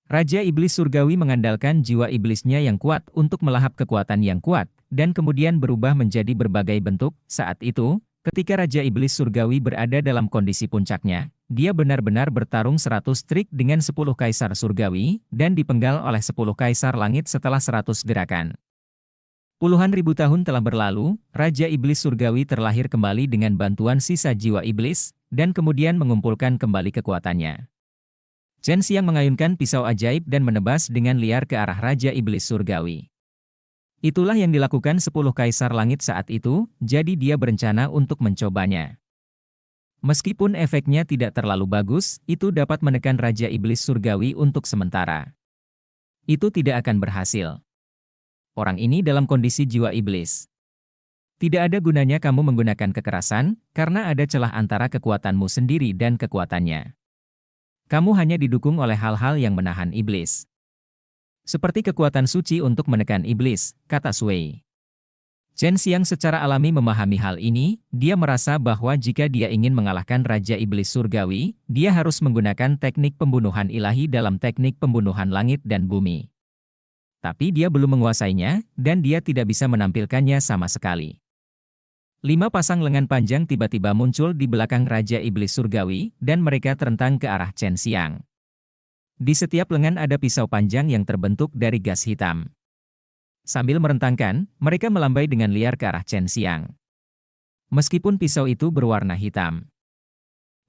Raja Iblis Surgawi mengandalkan jiwa iblisnya yang kuat untuk melahap kekuatan yang kuat, dan kemudian berubah menjadi berbagai bentuk. Saat itu, ketika Raja Iblis Surgawi berada dalam kondisi puncaknya, dia benar-benar bertarung 100 trik dengan 10 kaisar surgawi, dan dipenggal oleh 10 kaisar langit setelah 100 gerakan. Puluhan ribu tahun telah berlalu, Raja Iblis Surgawi terlahir kembali dengan bantuan sisa jiwa iblis, dan kemudian mengumpulkan kembali kekuatannya. Chen Xiang mengayunkan pisau ajaib dan menebas dengan liar ke arah Raja Iblis Surgawi. Itulah yang dilakukan 10 kaisar langit saat itu, jadi dia berencana untuk mencobanya. Meskipun efeknya tidak terlalu bagus, itu dapat menekan Raja Iblis Surgawi untuk sementara. Itu tidak akan berhasil. Orang ini dalam kondisi jiwa iblis. Tidak ada gunanya kamu menggunakan kekerasan, karena ada celah antara kekuatanmu sendiri dan kekuatannya. Kamu hanya didukung oleh hal-hal yang menahan iblis. Seperti kekuatan suci untuk menekan iblis, kata Sui. Chen Xiang secara alami memahami hal ini, dia merasa bahwa jika dia ingin mengalahkan Raja Iblis Surgawi, dia harus menggunakan teknik pembunuhan ilahi dalam teknik pembunuhan langit dan bumi. Tapi dia belum menguasainya, dan dia tidak bisa menampilkannya sama sekali. 5 pasang lengan panjang tiba-tiba muncul di belakang Raja Iblis Surgawi, dan mereka terentang ke arah Chen Xiang. Di setiap lengan ada pisau panjang yang terbentuk dari gas hitam. Sambil merentangkan, mereka melambai dengan liar ke arah Chen Xiang. Meskipun pisau itu berwarna hitam,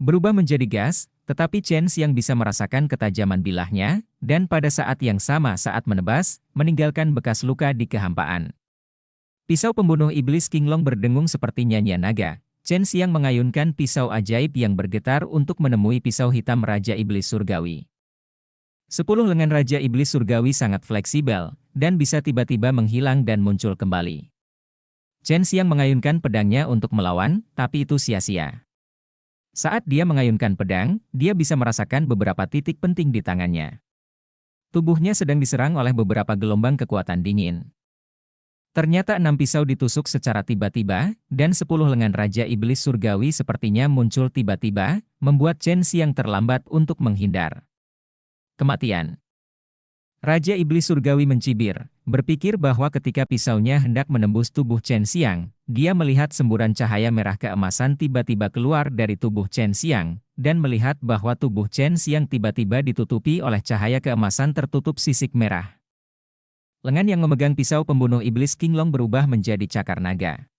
berubah menjadi gas, tetapi Chen Xiang bisa merasakan ketajaman bilahnya, dan pada saat yang sama saat menebas, meninggalkan bekas luka di kehampaan. Pisau pembunuh iblis King Long berdengung seperti nyanyian naga. Chen Xiang mengayunkan pisau ajaib yang bergetar untuk menemui pisau hitam Raja Iblis Surgawi. 10 lengan Raja Iblis Surgawi sangat fleksibel, dan bisa tiba-tiba menghilang dan muncul kembali. Chen Xiang mengayunkan pedangnya untuk melawan, tapi itu sia-sia. Saat dia mengayunkan pedang, dia bisa merasakan beberapa titik penting di tangannya. Tubuhnya sedang diserang oleh beberapa gelombang kekuatan dingin. Ternyata 6 pisau ditusuk secara tiba-tiba, dan 10 lengan Raja Iblis Surgawi sepertinya muncul tiba-tiba, membuat Chen Xiang terlambat untuk menghindar. Kematian. Raja Iblis Surgawi mencibir, berpikir bahwa ketika pisaunya hendak menembus tubuh Chen Xiang, dia melihat semburan cahaya merah keemasan tiba-tiba keluar dari tubuh Chen Xiang, dan melihat bahwa tubuh Chen Xiang tiba-tiba ditutupi oleh cahaya keemasan tertutup sisik merah. Lengan yang memegang pisau pembunuh iblis King Long berubah menjadi cakar naga.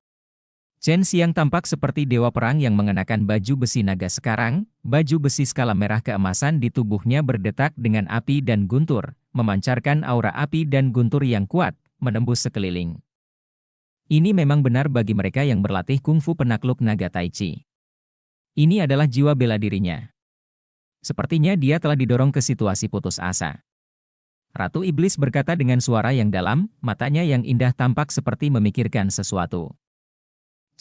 Chen Xiang tampak seperti dewa perang yang mengenakan baju besi naga sekarang, baju besi skala merah keemasan di tubuhnya berdetak dengan api dan guntur, memancarkan aura api dan guntur yang kuat, menembus sekeliling. Ini memang benar bagi mereka yang berlatih kungfu penakluk naga Tai Chi. Ini adalah jiwa bela dirinya. Sepertinya dia telah didorong ke situasi putus asa. Ratu Iblis berkata dengan suara yang dalam, matanya yang indah tampak seperti memikirkan sesuatu.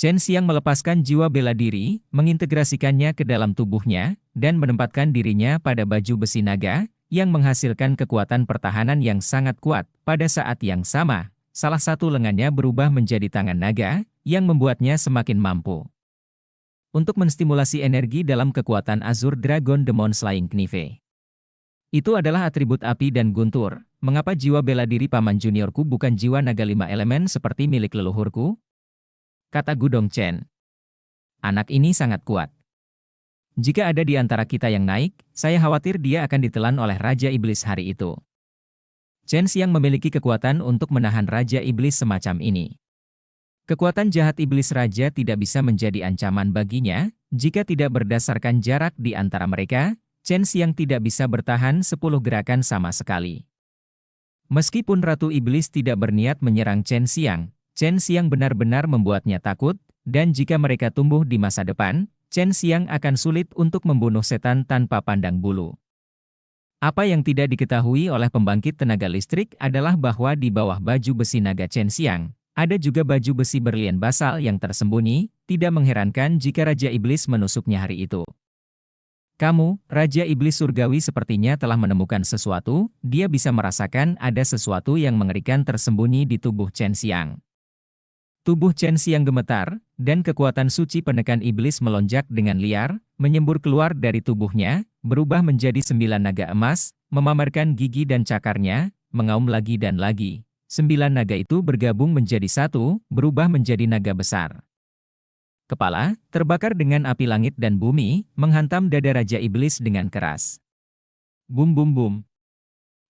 Chen Xiang melepaskan jiwa bela diri, mengintegrasikannya ke dalam tubuhnya, dan menempatkan dirinya pada baju besi naga, yang menghasilkan kekuatan pertahanan yang sangat kuat. Pada saat yang sama, salah satu lengannya berubah menjadi tangan naga, yang membuatnya semakin mampu untuk menstimulasi energi dalam kekuatan Azure Dragon Demon Slaying Knife. Itu adalah atribut api dan guntur. Mengapa jiwa bela diri paman juniorku bukan jiwa naga 5 elemen seperti milik leluhurku? Kata Gudong Chen. Anak ini sangat kuat. Jika ada di antara kita yang naik, saya khawatir dia akan ditelan oleh Raja Iblis hari itu. Chen Xiang memiliki kekuatan untuk menahan Raja Iblis semacam ini. Kekuatan jahat Iblis Raja tidak bisa menjadi ancaman baginya, jika tidak berdasarkan jarak di antara mereka, Chen Xiang tidak bisa bertahan 10 gerakan sama sekali. Meskipun Ratu Iblis tidak berniat menyerang Chen Xiang benar-benar membuatnya takut, dan jika mereka tumbuh di masa depan, Chen Xiang akan sulit untuk membunuh setan tanpa pandang bulu. Apa yang tidak diketahui oleh pembangkit tenaga listrik adalah bahwa di bawah baju besi naga Chen Xiang, ada juga baju besi berlian basal yang tersembunyi. Tidak mengherankan jika Raja Iblis menusuknya hari itu. Kamu, Raja Iblis Surgawi sepertinya telah menemukan sesuatu, dia bisa merasakan ada sesuatu yang mengerikan tersembunyi di tubuh Chen Xiang. Tubuh Chen Xiang gemetar, dan kekuatan suci penekan iblis melonjak dengan liar, menyembur keluar dari tubuhnya, berubah menjadi 9 naga emas, memamerkan gigi dan cakarnya, mengaum lagi dan lagi. 9 naga itu bergabung menjadi satu, berubah menjadi naga besar. Kepala, terbakar dengan api langit dan bumi, menghantam dada Raja Iblis dengan keras. Bum bum bum.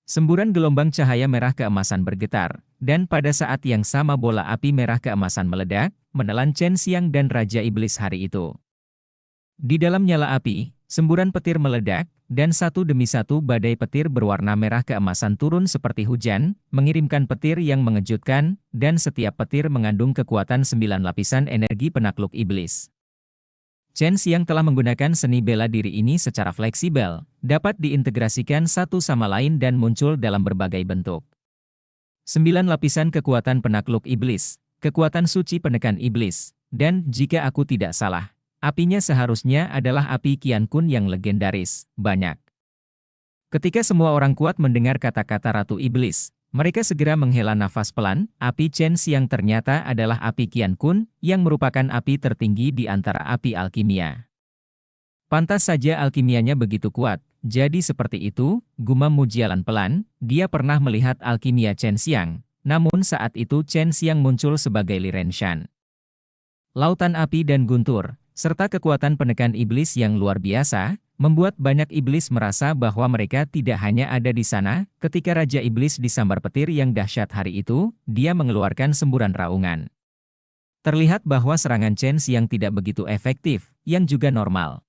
Semburan gelombang cahaya merah keemasan bergetar, dan pada saat yang sama bola api merah keemasan meledak, menelan Chen Xiang dan Raja Iblis hari itu. Di dalam nyala api, semburan petir meledak, dan satu demi satu badai petir berwarna merah keemasan turun seperti hujan, mengirimkan petir yang mengejutkan, dan setiap petir mengandung kekuatan 9 lapisan energi penakluk iblis. Chen Xiang telah menggunakan seni bela diri ini secara fleksibel, dapat diintegrasikan satu sama lain dan muncul dalam berbagai bentuk. 9 lapisan kekuatan penakluk iblis, kekuatan suci penekan iblis, dan jika aku tidak salah, apinya seharusnya adalah api Qian Kun yang legendaris, banyak. Ketika semua orang kuat mendengar kata-kata Ratu Iblis, mereka segera menghela nafas pelan. Api Chen Xiang ternyata adalah api Qian Kun, yang merupakan api tertinggi di antara api alkimia. Pantas saja alkimianya begitu kuat, jadi seperti itu, gumam Mujialan pelan, dia pernah melihat alkimia Chen Xiang, namun saat itu Chen Xiang muncul sebagai Li Renshan. Lautan api dan guntur, serta kekuatan penekan iblis yang luar biasa, membuat banyak iblis merasa bahwa mereka tidak hanya ada di sana. Ketika Raja Iblis disambar petir yang dahsyat hari itu, dia mengeluarkan semburan raungan. Terlihat bahwa serangan Chen Xiang tidak begitu efektif, yang juga normal.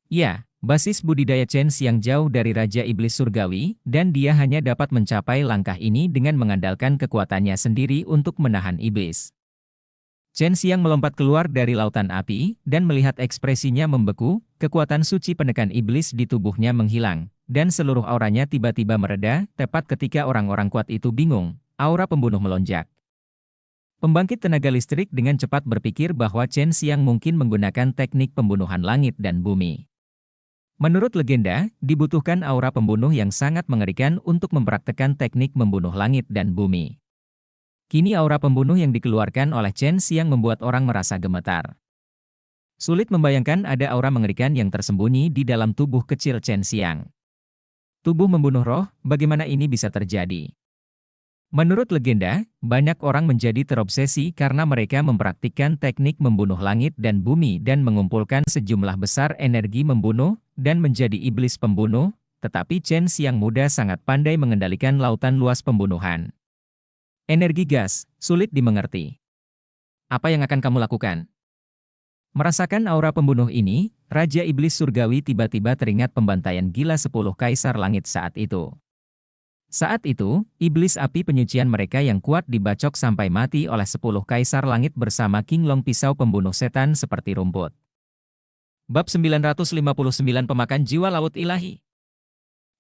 Ya, basis budidaya Chen Xiang jauh dari Raja Iblis Surgawi, dan dia hanya dapat mencapai langkah ini dengan mengandalkan kekuatannya sendiri untuk menahan iblis. Chen Xiang melompat keluar dari lautan api, dan melihat ekspresinya membeku, kekuatan suci penekan iblis di tubuhnya menghilang, dan seluruh auranya tiba-tiba mereda. Tepat ketika orang-orang kuat itu bingung, aura pembunuh melonjak. Pembangkit tenaga listrik dengan cepat berpikir bahwa Chen Xiang mungkin menggunakan teknik pembunuhan langit dan bumi. Menurut legenda, dibutuhkan aura pembunuh yang sangat mengerikan untuk mempraktekkan teknik membunuh langit dan bumi. Kini aura pembunuh yang dikeluarkan oleh Chen Xiang membuat orang merasa gemetar. Sulit membayangkan ada aura mengerikan yang tersembunyi di dalam tubuh kecil Chen Xiang. Tubuh membunuh roh, bagaimana ini bisa terjadi? Menurut legenda, banyak orang menjadi terobsesi karena mereka mempraktikkan teknik membunuh langit dan bumi dan mengumpulkan sejumlah besar energi membunuh dan menjadi iblis pembunuh, tetapi Chen Xiang muda sangat pandai mengendalikan lautan luas pembunuhan. Energi gas, sulit dimengerti. Apa yang akan kamu lakukan? Merasakan aura pembunuh ini, Raja Iblis Surgawi tiba-tiba teringat pembantaian gila 10 Kaisar Langit saat itu. Saat itu, iblis api penyucian mereka yang kuat dibacok sampai mati oleh 10 Kaisar Langit bersama King Long pisau pembunuh setan seperti rumput. Bab 959 Pemakan Jiwa Laut Ilahi.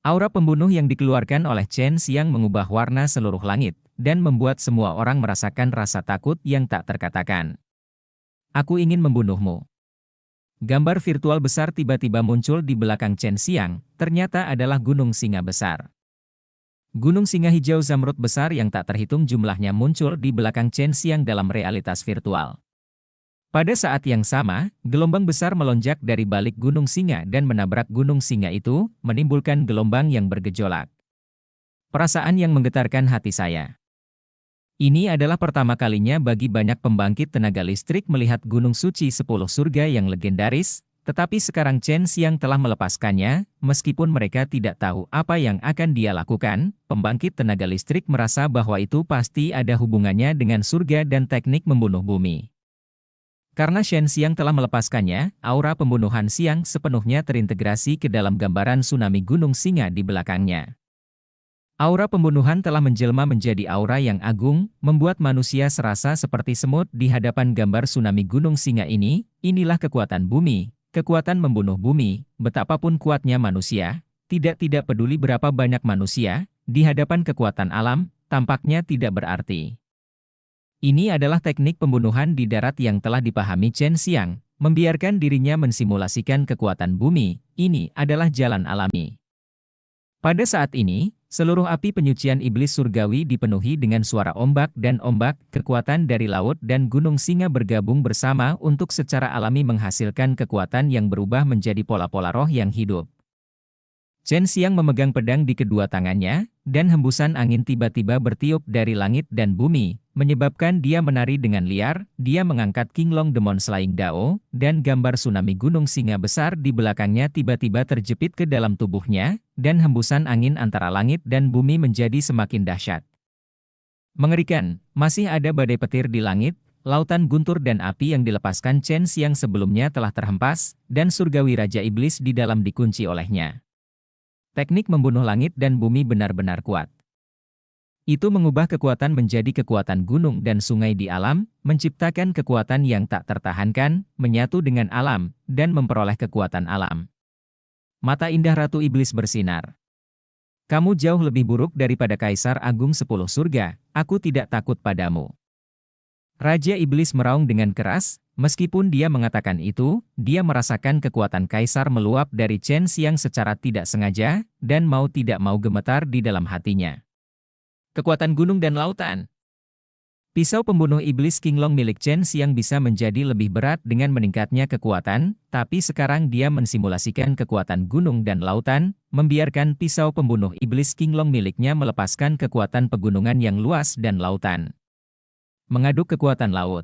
Aura pembunuh yang dikeluarkan oleh Chen Xiang mengubah warna seluruh langit, dan membuat semua orang merasakan rasa takut yang tak terkatakan. Aku ingin membunuhmu. Gambar virtual besar tiba-tiba muncul di belakang Chen Xiang, ternyata adalah Gunung Singa Besar. Gunung Singa Hijau Zamrud besar yang tak terhitung jumlahnya muncul di belakang Chen Xiang dalam realitas virtual. Pada saat yang sama, gelombang besar melonjak dari balik Gunung Singa dan menabrak Gunung Singa itu, menimbulkan gelombang yang bergejolak. Perasaan yang menggetarkan hati saya. Ini adalah pertama kalinya bagi banyak pembangkit tenaga listrik melihat Gunung Suci 10 Surga yang legendaris, tetapi sekarang Chen Xiang telah melepaskannya, meskipun mereka tidak tahu apa yang akan dia lakukan, pembangkit tenaga listrik merasa bahwa itu pasti ada hubungannya dengan surga dan teknik membunuh bumi. Karena Chen Xiang telah melepaskannya, aura pembunuhan Xiang sepenuhnya terintegrasi ke dalam gambaran tsunami Gunung Singa di belakangnya. Aura pembunuhan telah menjelma menjadi aura yang agung, membuat manusia serasa seperti semut di hadapan gambar tsunami Gunung Singa ini. Inilah kekuatan bumi. Kekuatan membunuh bumi, betapapun kuatnya manusia, tidak peduli berapa banyak manusia, di hadapan kekuatan alam, tampaknya tidak berarti. Ini adalah teknik pembunuhan di darat yang telah dipahami Chen Xiang, membiarkan dirinya mensimulasikan kekuatan bumi, ini adalah jalan alami. Pada saat ini, seluruh api penyucian iblis surgawi dipenuhi dengan suara ombak dan ombak, kekuatan dari laut dan Gunung Singa bergabung bersama untuk secara alami menghasilkan kekuatan yang berubah menjadi pola-pola roh yang hidup. Chen Xiang memegang pedang di kedua tangannya, dan hembusan angin tiba-tiba bertiup dari langit dan bumi, menyebabkan dia menari dengan liar. Dia mengangkat King Long Demon Slaying Dao, dan gambar tsunami Gunung Singa besar di belakangnya tiba-tiba terjepit ke dalam tubuhnya, dan hembusan angin antara langit dan bumi menjadi semakin dahsyat. Mengerikan, masih ada badai petir di langit, lautan guntur dan api yang dilepaskan Chen Xiang sebelumnya telah terhempas, dan surgawi Raja Iblis di dalam dikunci olehnya. Teknik membunuh langit dan bumi benar-benar kuat. Itu mengubah kekuatan menjadi kekuatan gunung dan sungai di alam, menciptakan kekuatan yang tak tertahankan, menyatu dengan alam, dan memperoleh kekuatan alam. Mata indah Ratu Iblis bersinar. Kamu jauh lebih buruk daripada Kaisar Agung 10 Surga, aku tidak takut padamu. Raja Iblis meraung dengan keras. Meskipun dia mengatakan itu, dia merasakan kekuatan Kaisar meluap dari Chen Xiang secara tidak sengaja, dan mau tidak mau gemetar di dalam hatinya. Kekuatan gunung dan lautan. Pisau pembunuh iblis King Long milik Chen Xiang bisa menjadi lebih berat dengan meningkatnya kekuatan, tapi sekarang dia mensimulasikan kekuatan gunung dan lautan, membiarkan pisau pembunuh iblis King Long miliknya melepaskan kekuatan pegunungan yang luas dan lautan. Mengaduk kekuatan laut.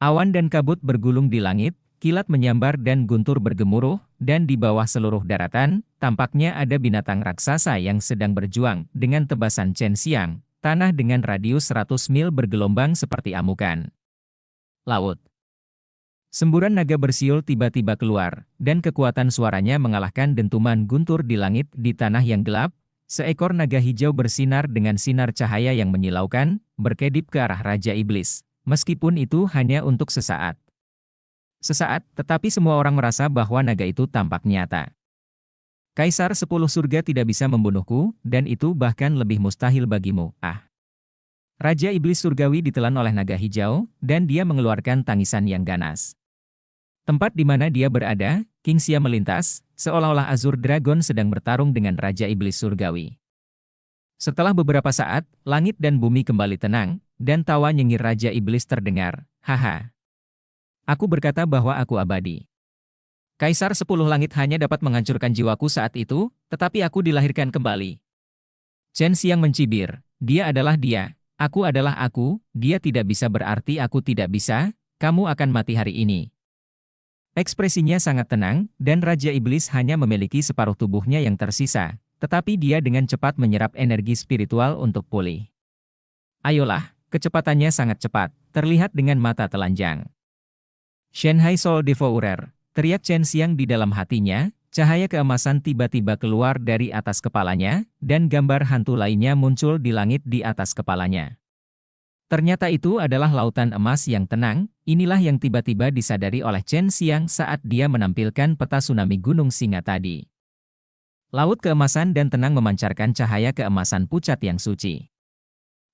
Awan dan kabut bergulung di langit, kilat menyambar dan guntur bergemuruh, dan di bawah seluruh daratan, tampaknya ada binatang raksasa yang sedang berjuang dengan tebasan Chen Xiang, tanah dengan radius 100 mil bergelombang seperti amukan. Laut. Semburan naga bersiul tiba-tiba keluar, dan kekuatan suaranya mengalahkan dentuman guntur di langit di tanah yang gelap. Seekor naga hijau bersinar dengan sinar cahaya yang menyilaukan, berkedip ke arah Raja Iblis. Meskipun itu hanya untuk sesaat. Sesaat, tetapi semua orang merasa bahwa naga itu tampak nyata. Kaisar 10 Surga tidak bisa membunuhku, dan itu bahkan lebih mustahil bagimu, ah. Raja Iblis Surgawi ditelan oleh naga hijau, dan dia mengeluarkan tangisan yang ganas. Tempat di mana dia berada, King Xia melintas, seolah-olah Azure Dragon sedang bertarung dengan Raja Iblis Surgawi. Setelah beberapa saat, langit dan bumi kembali tenang, dan tawa nyengir Raja Iblis terdengar, haha. Aku berkata bahwa aku abadi. Kaisar 10 langit hanya dapat menghancurkan jiwaku saat itu, tetapi aku dilahirkan kembali. Chen Xiang mencibir, dia adalah dia, aku adalah aku, dia tidak bisa berarti aku tidak bisa, kamu akan mati hari ini. Ekspresinya sangat tenang, dan Raja Iblis hanya memiliki separuh tubuhnya yang tersisa, tetapi dia dengan cepat menyerap energi spiritual untuk pulih. Ayolah. Kecepatannya sangat cepat, terlihat dengan mata telanjang. Shanghai Soul Devourer, teriak Chen Xiang di dalam hatinya, cahaya keemasan tiba-tiba keluar dari atas kepalanya, dan gambar hantu lainnya muncul di langit di atas kepalanya. Ternyata itu adalah lautan emas yang tenang, inilah yang tiba-tiba disadari oleh Chen Xiang saat dia menampilkan peta tsunami Gunung Singa tadi. Laut keemasan dan tenang memancarkan cahaya keemasan pucat yang suci.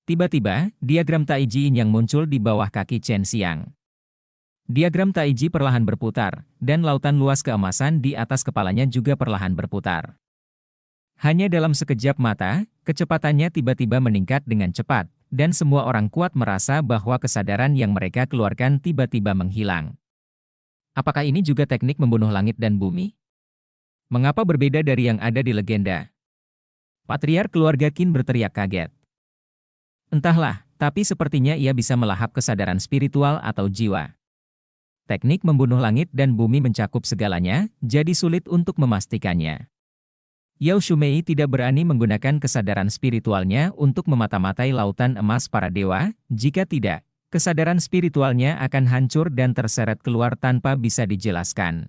Tiba-tiba, diagram Taiji yang muncul di bawah kaki Chen Xiang. Diagram Taiji perlahan berputar, dan lautan luas keemasan di atas kepalanya juga perlahan berputar. Hanya dalam sekejap mata, kecepatannya tiba-tiba meningkat dengan cepat, dan semua orang kuat merasa bahwa kesadaran yang mereka keluarkan tiba-tiba menghilang. Apakah ini juga teknik membunuh langit dan bumi? Mengapa berbeda dari yang ada di legenda? Patriark keluarga Qin berteriak kaget. Entahlah, tapi sepertinya ia bisa melahap kesadaran spiritual atau jiwa. Teknik membunuh langit dan bumi mencakup segalanya, jadi sulit untuk memastikannya. Yao Shumei tidak berani menggunakan kesadaran spiritualnya untuk memata-matai lautan emas para dewa, jika tidak, kesadaran spiritualnya akan hancur dan terseret keluar tanpa bisa dijelaskan.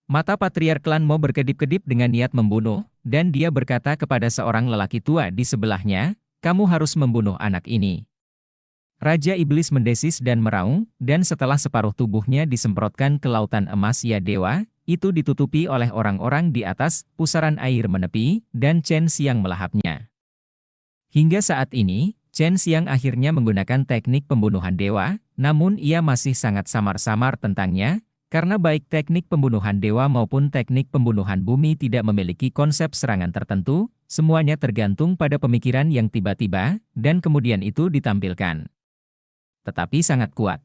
Mata Patriark Klan Mo berkedip-kedip dengan niat membunuh, dan dia berkata kepada seorang lelaki tua di sebelahnya, "Kamu harus membunuh anak ini." Raja Iblis mendesis dan meraung, dan setelah separuh tubuhnya disemprotkan ke lautan emas ya dewa, itu ditutupi oleh orang-orang di atas, pusaran air menepi, dan Chen Xiang melahapnya. Hingga saat ini, Chen Xiang akhirnya menggunakan teknik pembunuhan dewa, namun ia masih sangat samar-samar tentangnya, karena baik teknik pembunuhan dewa maupun teknik pembunuhan bumi tidak memiliki konsep serangan tertentu, semuanya tergantung pada pemikiran yang tiba-tiba, dan kemudian itu ditampilkan. Tetapi sangat kuat.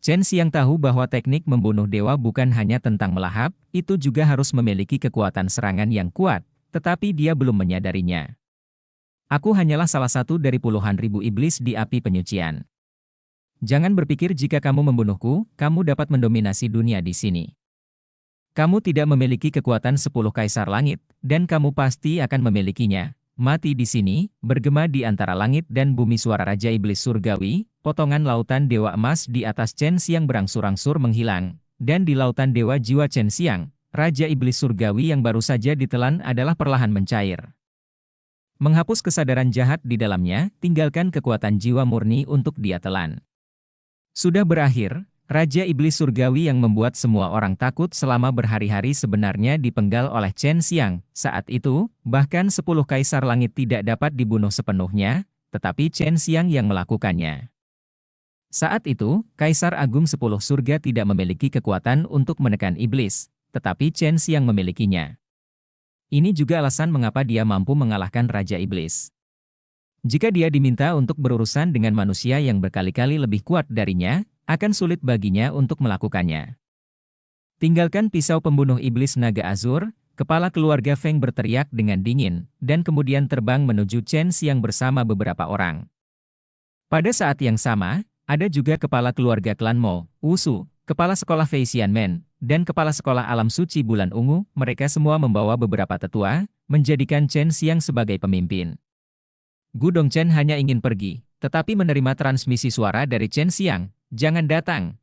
Chen Xiang tahu bahwa teknik membunuh dewa bukan hanya tentang melahap, itu juga harus memiliki kekuatan serangan yang kuat, tetapi dia belum menyadarinya. Aku hanyalah salah satu dari puluhan ribu iblis di api penyucian. Jangan berpikir jika kamu membunuhku, kamu dapat mendominasi dunia di sini. Kamu tidak memiliki kekuatan 10 kaisar langit, dan kamu pasti akan memilikinya. Mati di sini, bergema di antara langit dan bumi suara Raja Iblis Surgawi, potongan lautan Dewa Emas di atas Chen Xiang berangsur-angsur menghilang, dan di lautan Dewa Jiwa Chen Xiang, Raja Iblis Surgawi yang baru saja ditelan adalah perlahan mencair. Menghapus kesadaran jahat di dalamnya, tinggalkan kekuatan jiwa murni untuk dia telan. Sudah berakhir, Raja Iblis Surgawi yang membuat semua orang takut selama berhari-hari sebenarnya dipenggal oleh Chen Xiang. Saat itu, bahkan 10 kaisar langit tidak dapat dibunuh sepenuhnya, tetapi Chen Xiang yang melakukannya. Saat itu, Kaisar Agung 10 surga tidak memiliki kekuatan untuk menekan iblis, tetapi Chen Xiang memilikinya. Ini juga alasan mengapa dia mampu mengalahkan Raja Iblis. Jika dia diminta untuk berurusan dengan manusia yang berkali-kali lebih kuat darinya, akan sulit baginya untuk melakukannya. Tinggalkan pisau pembunuh iblis naga azur, kepala keluarga Feng berteriak dengan dingin, dan kemudian terbang menuju Chen Xiang bersama beberapa orang. Pada saat yang sama, ada juga kepala keluarga klan Mo, Wusu, kepala sekolah Fei Xianmen, dan kepala sekolah alam suci bulan ungu, mereka semua membawa beberapa tetua, menjadikan Chen Xiang sebagai pemimpin. Gu Dongchen hanya ingin pergi, tetapi menerima transmisi suara dari Chen Xiang. Jangan datang.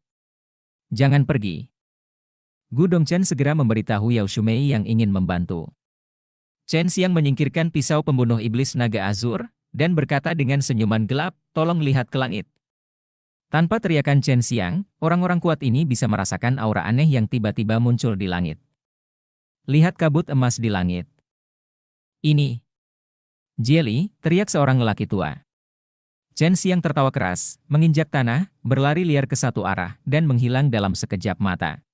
Jangan pergi. Gu Dongchen segera memberitahu Yao Shumei yang ingin membantu. Chen Xiang menyingkirkan pisau pembunuh iblis naga azur, dan berkata dengan senyuman gelap, "Tolong lihat ke langit." Tanpa teriakan Chen Xiang, orang-orang kuat ini bisa merasakan aura aneh yang tiba-tiba muncul di langit. Lihat kabut emas di langit. Ini. Jelly, teriak seorang lelaki tua. Chen Xiang tertawa keras, menginjak tanah, berlari liar ke satu arah, dan menghilang dalam sekejap mata.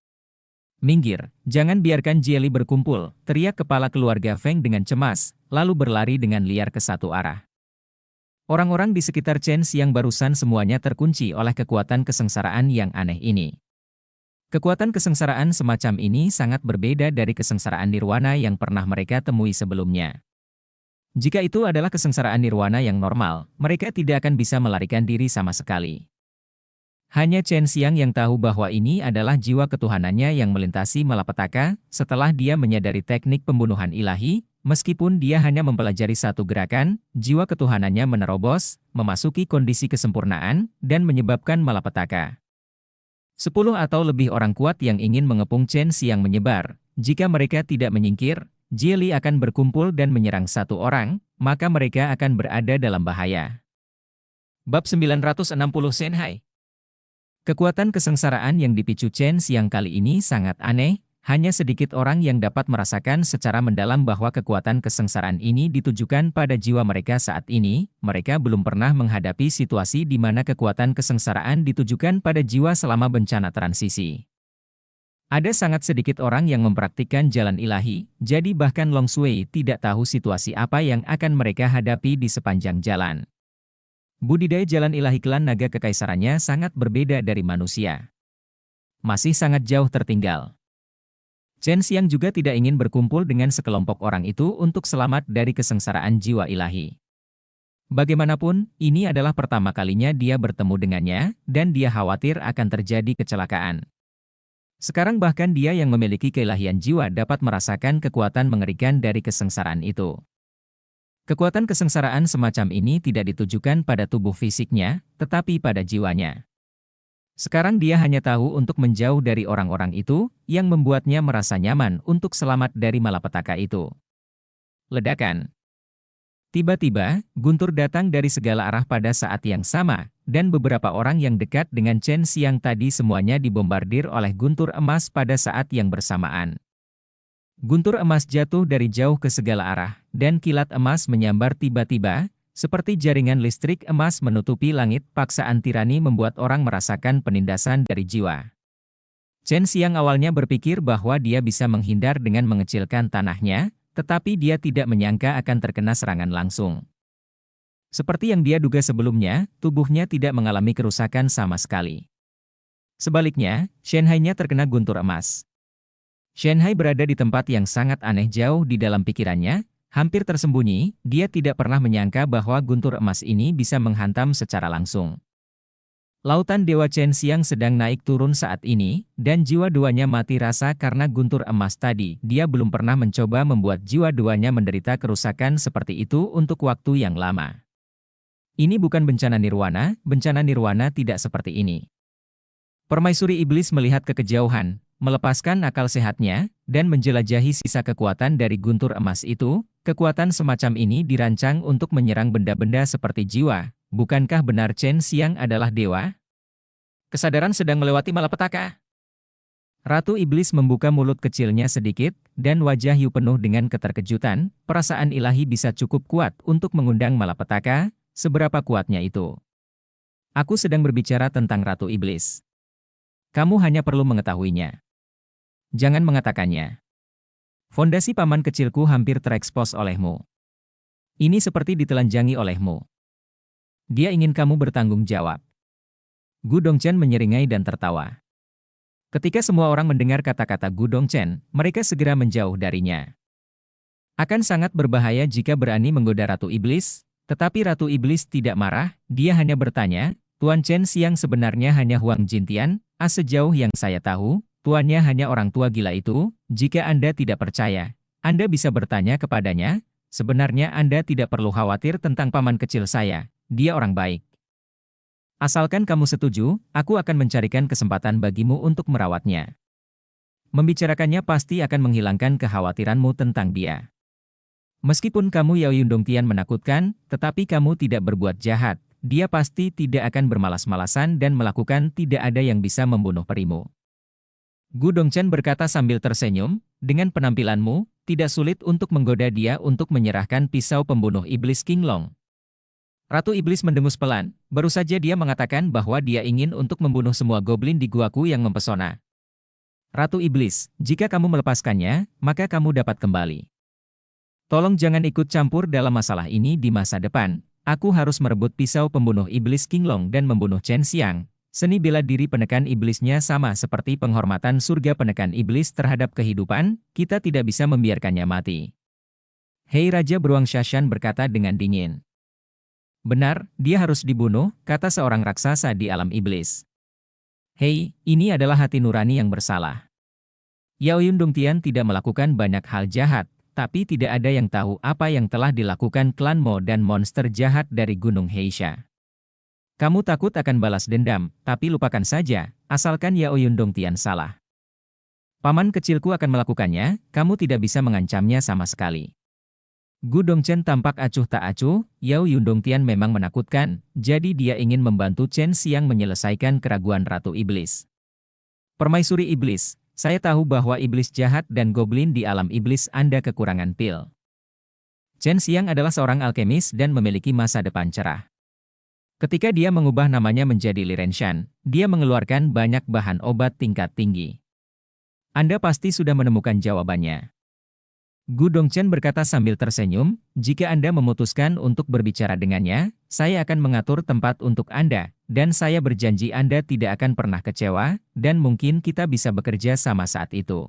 "Minggir, jangan biarkan Jelly berkumpul," teriak kepala keluarga Feng dengan cemas, lalu berlari dengan liar ke satu arah. Orang-orang di sekitar Chen Xiang barusan semuanya terkunci oleh kekuatan kesengsaraan yang aneh ini. Kekuatan kesengsaraan semacam ini sangat berbeda dari kesengsaraan nirwana yang pernah mereka temui sebelumnya. Jika itu adalah kesengsaraan nirwana yang normal, mereka tidak akan bisa melarikan diri sama sekali. Hanya Chen Xiang yang tahu bahwa ini adalah jiwa ketuhanannya yang melintasi malapetaka. Setelah dia menyadari teknik pembunuhan ilahi, Meskipun dia hanya mempelajari satu gerakan, jiwa ketuhanannya menerobos, memasuki kondisi kesempurnaan, dan menyebabkan malapetaka. 10 atau lebih orang kuat yang ingin mengepung Chen Xiang menyebar. Jika mereka tidak menyingkir, Jie Li akan berkumpul dan menyerang satu orang, maka mereka akan berada dalam bahaya. Bab 960 Shanhai. Kekuatan kesengsaraan yang dipicu Chen Xiang kali ini sangat aneh, hanya sedikit orang yang dapat merasakan secara mendalam bahwa kekuatan kesengsaraan ini ditujukan pada jiwa mereka saat ini. Mereka belum pernah menghadapi situasi di mana kekuatan kesengsaraan ditujukan pada jiwa selama bencana transisi. Ada sangat sedikit orang yang mempraktikkan jalan ilahi, jadi bahkan Long Shui tidak tahu situasi apa yang akan mereka hadapi di sepanjang jalan. Budidaya jalan ilahi klan naga kekaisarannya sangat berbeda dari manusia. Masih sangat jauh tertinggal. Chen Xiang juga tidak ingin berkumpul dengan sekelompok orang itu untuk selamat dari kesengsaraan jiwa ilahi. Bagaimanapun, ini adalah pertama kalinya dia bertemu dengannya, dan dia khawatir akan terjadi kecelakaan. Sekarang bahkan dia yang memiliki keilahian jiwa dapat merasakan kekuatan mengerikan dari kesengsaraan itu. Kekuatan kesengsaraan semacam ini tidak ditujukan pada tubuh fisiknya, tetapi pada jiwanya. Sekarang dia hanya tahu untuk menjauh dari orang-orang itu, yang membuatnya merasa nyaman untuk selamat dari malapetaka itu. Ledakan. Tiba-tiba, guntur datang dari segala arah pada saat yang sama, dan beberapa orang yang dekat dengan Chen Xiang tadi semuanya dibombardir oleh guntur emas pada saat yang bersamaan. Guntur emas jatuh dari jauh ke segala arah, dan kilat emas menyambar tiba-tiba, seperti jaringan listrik emas menutupi langit. Paksaan tirani membuat orang merasakan penindasan dari jiwa. Chen Xiang awalnya berpikir bahwa dia bisa menghindar dengan mengecilkan tanahnya, tetapi dia tidak menyangka akan terkena serangan langsung. Seperti yang dia duga sebelumnya, tubuhnya tidak mengalami kerusakan sama sekali. Sebaliknya, Shanhai-nya terkena guntur emas. Shanhai berada di tempat yang sangat aneh jauh di dalam pikirannya, hampir tersembunyi, dia tidak pernah menyangka bahwa guntur emas ini bisa menghantam secara langsung. Lautan Dewa Chen Xiang sedang naik turun saat ini, dan jiwa duanya mati rasa karena guntur emas tadi. Dia belum pernah mencoba membuat jiwa duanya menderita kerusakan seperti itu untuk waktu yang lama. Ini bukan bencana nirwana tidak seperti ini. Permaisuri Iblis melihat ke kejauhan, melepaskan akal sehatnya, dan menjelajahi sisa kekuatan dari guntur emas itu. Kekuatan semacam ini dirancang untuk menyerang benda-benda seperti jiwa. Bukankah benar Chen Xiang adalah dewa? Kesadaran sedang melewati malapetaka. Ratu Iblis membuka mulut kecilnya sedikit, dan wajah Yu penuh dengan keterkejutan. Perasaan ilahi bisa cukup kuat untuk mengundang malapetaka, seberapa kuatnya itu. Aku sedang berbicara tentang Ratu Iblis. Kamu hanya perlu mengetahuinya. Jangan mengatakannya. Fondasi paman kecilku hampir terekspos olehmu. Ini seperti ditelanjangi olehmu. Dia ingin kamu bertanggung jawab. Gu Dongchen menyeringai dan tertawa. Ketika semua orang mendengar kata-kata Gu Dongchen, mereka segera menjauh darinya. Akan sangat berbahaya jika berani menggoda Ratu Iblis, tetapi Ratu Iblis tidak marah, dia hanya bertanya, Tuan Chen Xiang sebenarnya hanya Huang Jintian. Sejauh yang saya tahu, tuannya hanya orang tua gila itu. Jika Anda tidak percaya, Anda bisa bertanya kepadanya. Sebenarnya Anda tidak perlu khawatir tentang paman kecil saya, dia orang baik. Asalkan kamu setuju, aku akan mencarikan kesempatan bagimu untuk merawatnya. Membicarakannya pasti akan menghilangkan kekhawatiranmu tentang dia. Meskipun kamu Yao Yundongtian menakutkan, tetapi kamu tidak berbuat jahat. Dia pasti tidak akan bermalas-malasan dan melakukan tidak ada yang bisa membunuh perimu. Gu Dongchen berkata sambil tersenyum, dengan penampilanmu, tidak sulit untuk menggoda dia untuk menyerahkan pisau pembunuh iblis King Long. Ratu Iblis mendengus pelan, baru saja dia mengatakan bahwa dia ingin untuk membunuh semua goblin di guaku yang mempesona. Ratu Iblis, jika kamu melepaskannya, maka kamu dapat kembali. Tolong jangan ikut campur dalam masalah ini di masa depan. Aku harus merebut pisau pembunuh iblis King Long dan membunuh Chen Xiang. Seni bela diri penekan iblisnya sama seperti penghormatan surga penekan iblis terhadap kehidupan, kita tidak bisa membiarkannya mati. Hei Raja Beruang Shashan berkata dengan dingin. Benar, dia harus dibunuh, kata seorang raksasa di alam iblis. Hei, ini adalah hati nurani yang bersalah. Yao Yundongtian tidak melakukan banyak hal jahat, tapi tidak ada yang tahu apa yang telah dilakukan klan Mo dan monster jahat dari Gunung Heisha. Kamu takut akan balas dendam, tapi lupakan saja, asalkan Yao Yundongtian salah. Paman kecilku akan melakukannya, kamu tidak bisa mengancamnya sama sekali. Gu Dongchen tampak acuh tak acuh, Yao Yundongtian memang menakutkan, jadi dia ingin membantu Chen Xiang menyelesaikan keraguan Ratu Iblis. Permaisuri Iblis, saya tahu bahwa iblis jahat dan goblin di alam iblis Anda kekurangan pil. Chen Xiang adalah seorang alkemis dan memiliki masa depan cerah. Ketika dia mengubah namanya menjadi Li Renshan, dia mengeluarkan banyak bahan obat tingkat tinggi. Anda pasti sudah menemukan jawabannya. Gu Dongchen berkata sambil tersenyum, jika Anda memutuskan untuk berbicara dengannya, saya akan mengatur tempat untuk Anda, dan saya berjanji Anda tidak akan pernah kecewa, dan mungkin kita bisa bekerja sama saat itu.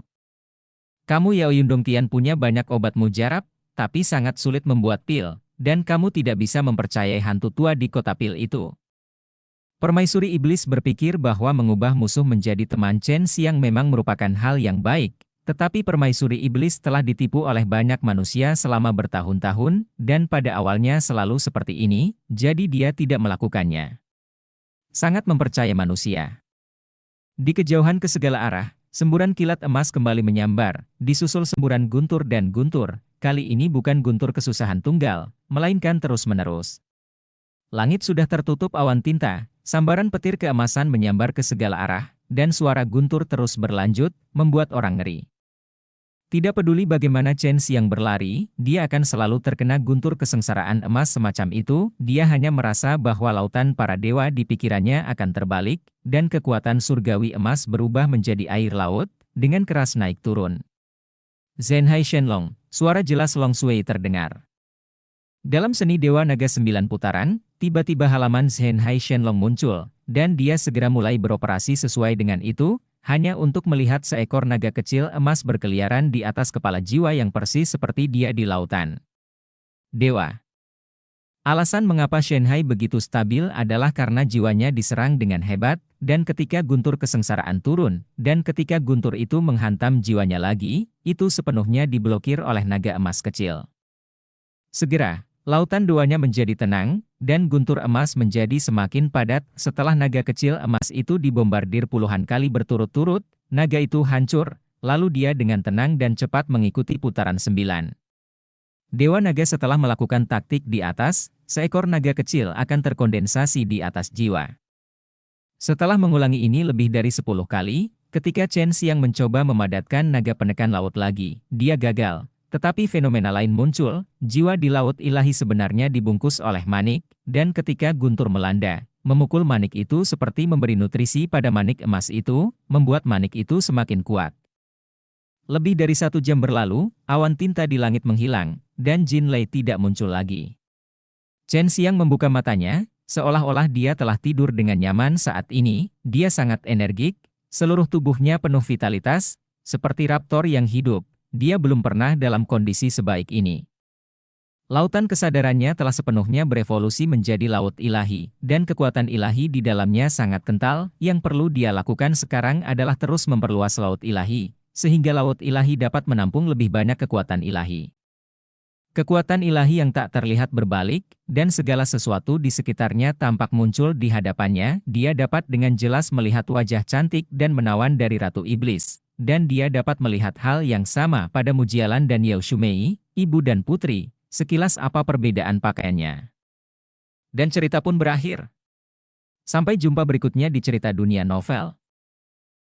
Kamu Yao Yundongtian punya banyak obat mujarab, tapi sangat sulit membuat pil, dan kamu tidak bisa mempercayai hantu tua di kota pil itu. Permaisuri Iblis berpikir bahwa mengubah musuh menjadi teman Chen Xiang memang merupakan hal yang baik, tetapi Permaisuri Iblis telah ditipu oleh banyak manusia selama bertahun-tahun, dan pada awalnya selalu seperti ini, jadi dia tidak melakukannya. Sangat mempercaya manusia. Di kejauhan ke segala arah, semburan kilat emas kembali menyambar, disusul semburan guntur dan guntur, kali ini bukan guntur kesusahan tunggal, melainkan terus-menerus. Langit sudah tertutup awan tinta, sambaran petir keemasan menyambar ke segala arah, dan suara guntur terus berlanjut, membuat orang ngeri. Tidak peduli bagaimana Chen Xiang berlari, dia akan selalu terkena guntur kesengsaraan emas semacam itu, dia hanya merasa bahwa lautan para dewa di pikirannya akan terbalik, dan kekuatan surgawi emas berubah menjadi air laut, dengan keras naik turun. Zhenhai Shenlong, suara jelas Long Sui terdengar. Dalam seni Dewa Naga 9 putaran, tiba-tiba halaman Zhenhai Shenlong muncul, dan dia segera mulai beroperasi sesuai dengan itu, hanya untuk melihat seekor naga kecil emas berkeliaran di atas kepala jiwa yang persis seperti dia di lautan. Dewa. Alasan mengapa Shenhai begitu stabil adalah karena jiwanya diserang dengan hebat, dan ketika guntur kesengsaraan turun, dan ketika guntur itu menghantam jiwanya lagi, itu sepenuhnya diblokir oleh naga emas kecil. Segera, lautan duanya menjadi tenang, dan guntur emas menjadi semakin padat. Setelah naga kecil emas itu dibombardir puluhan kali berturut-turut, naga itu hancur, lalu dia dengan tenang dan cepat mengikuti putaran 9. Dewa Naga setelah melakukan taktik di atas, seekor naga kecil akan terkondensasi di atas jiwa. Setelah mengulangi ini lebih dari 10 kali, ketika Chen Xiang mencoba memadatkan naga penekan laut lagi, dia gagal. Tetapi fenomena lain muncul, jiwa di laut ilahi sebenarnya dibungkus oleh manik, dan ketika guntur melanda, memukul manik itu seperti memberi nutrisi pada manik emas itu, membuat manik itu semakin kuat. Lebih dari 1 jam berlalu, awan tinta di langit menghilang, dan Jin Lei tidak muncul lagi. Chen Xiang membuka matanya, seolah-olah dia telah tidur dengan nyaman saat ini, dia sangat energik, seluruh tubuhnya penuh vitalitas, seperti raptor yang hidup. Dia belum pernah dalam kondisi sebaik ini. Lautan kesadarannya telah sepenuhnya berevolusi menjadi laut ilahi, dan kekuatan ilahi di dalamnya sangat kental. Yang perlu dia lakukan sekarang adalah terus memperluas laut ilahi, sehingga laut ilahi dapat menampung lebih banyak kekuatan ilahi. Kekuatan ilahi yang tak terlihat berbalik, dan segala sesuatu di sekitarnya tampak muncul di hadapannya. Dia dapat dengan jelas melihat wajah cantik dan menawan dari Ratu Iblis. Dan dia dapat melihat hal yang sama pada Mujialan dan Yao Shumei, ibu dan putri, sekilas apa perbedaan pakaiannya. Dan cerita pun berakhir. Sampai jumpa berikutnya di cerita dunia novel.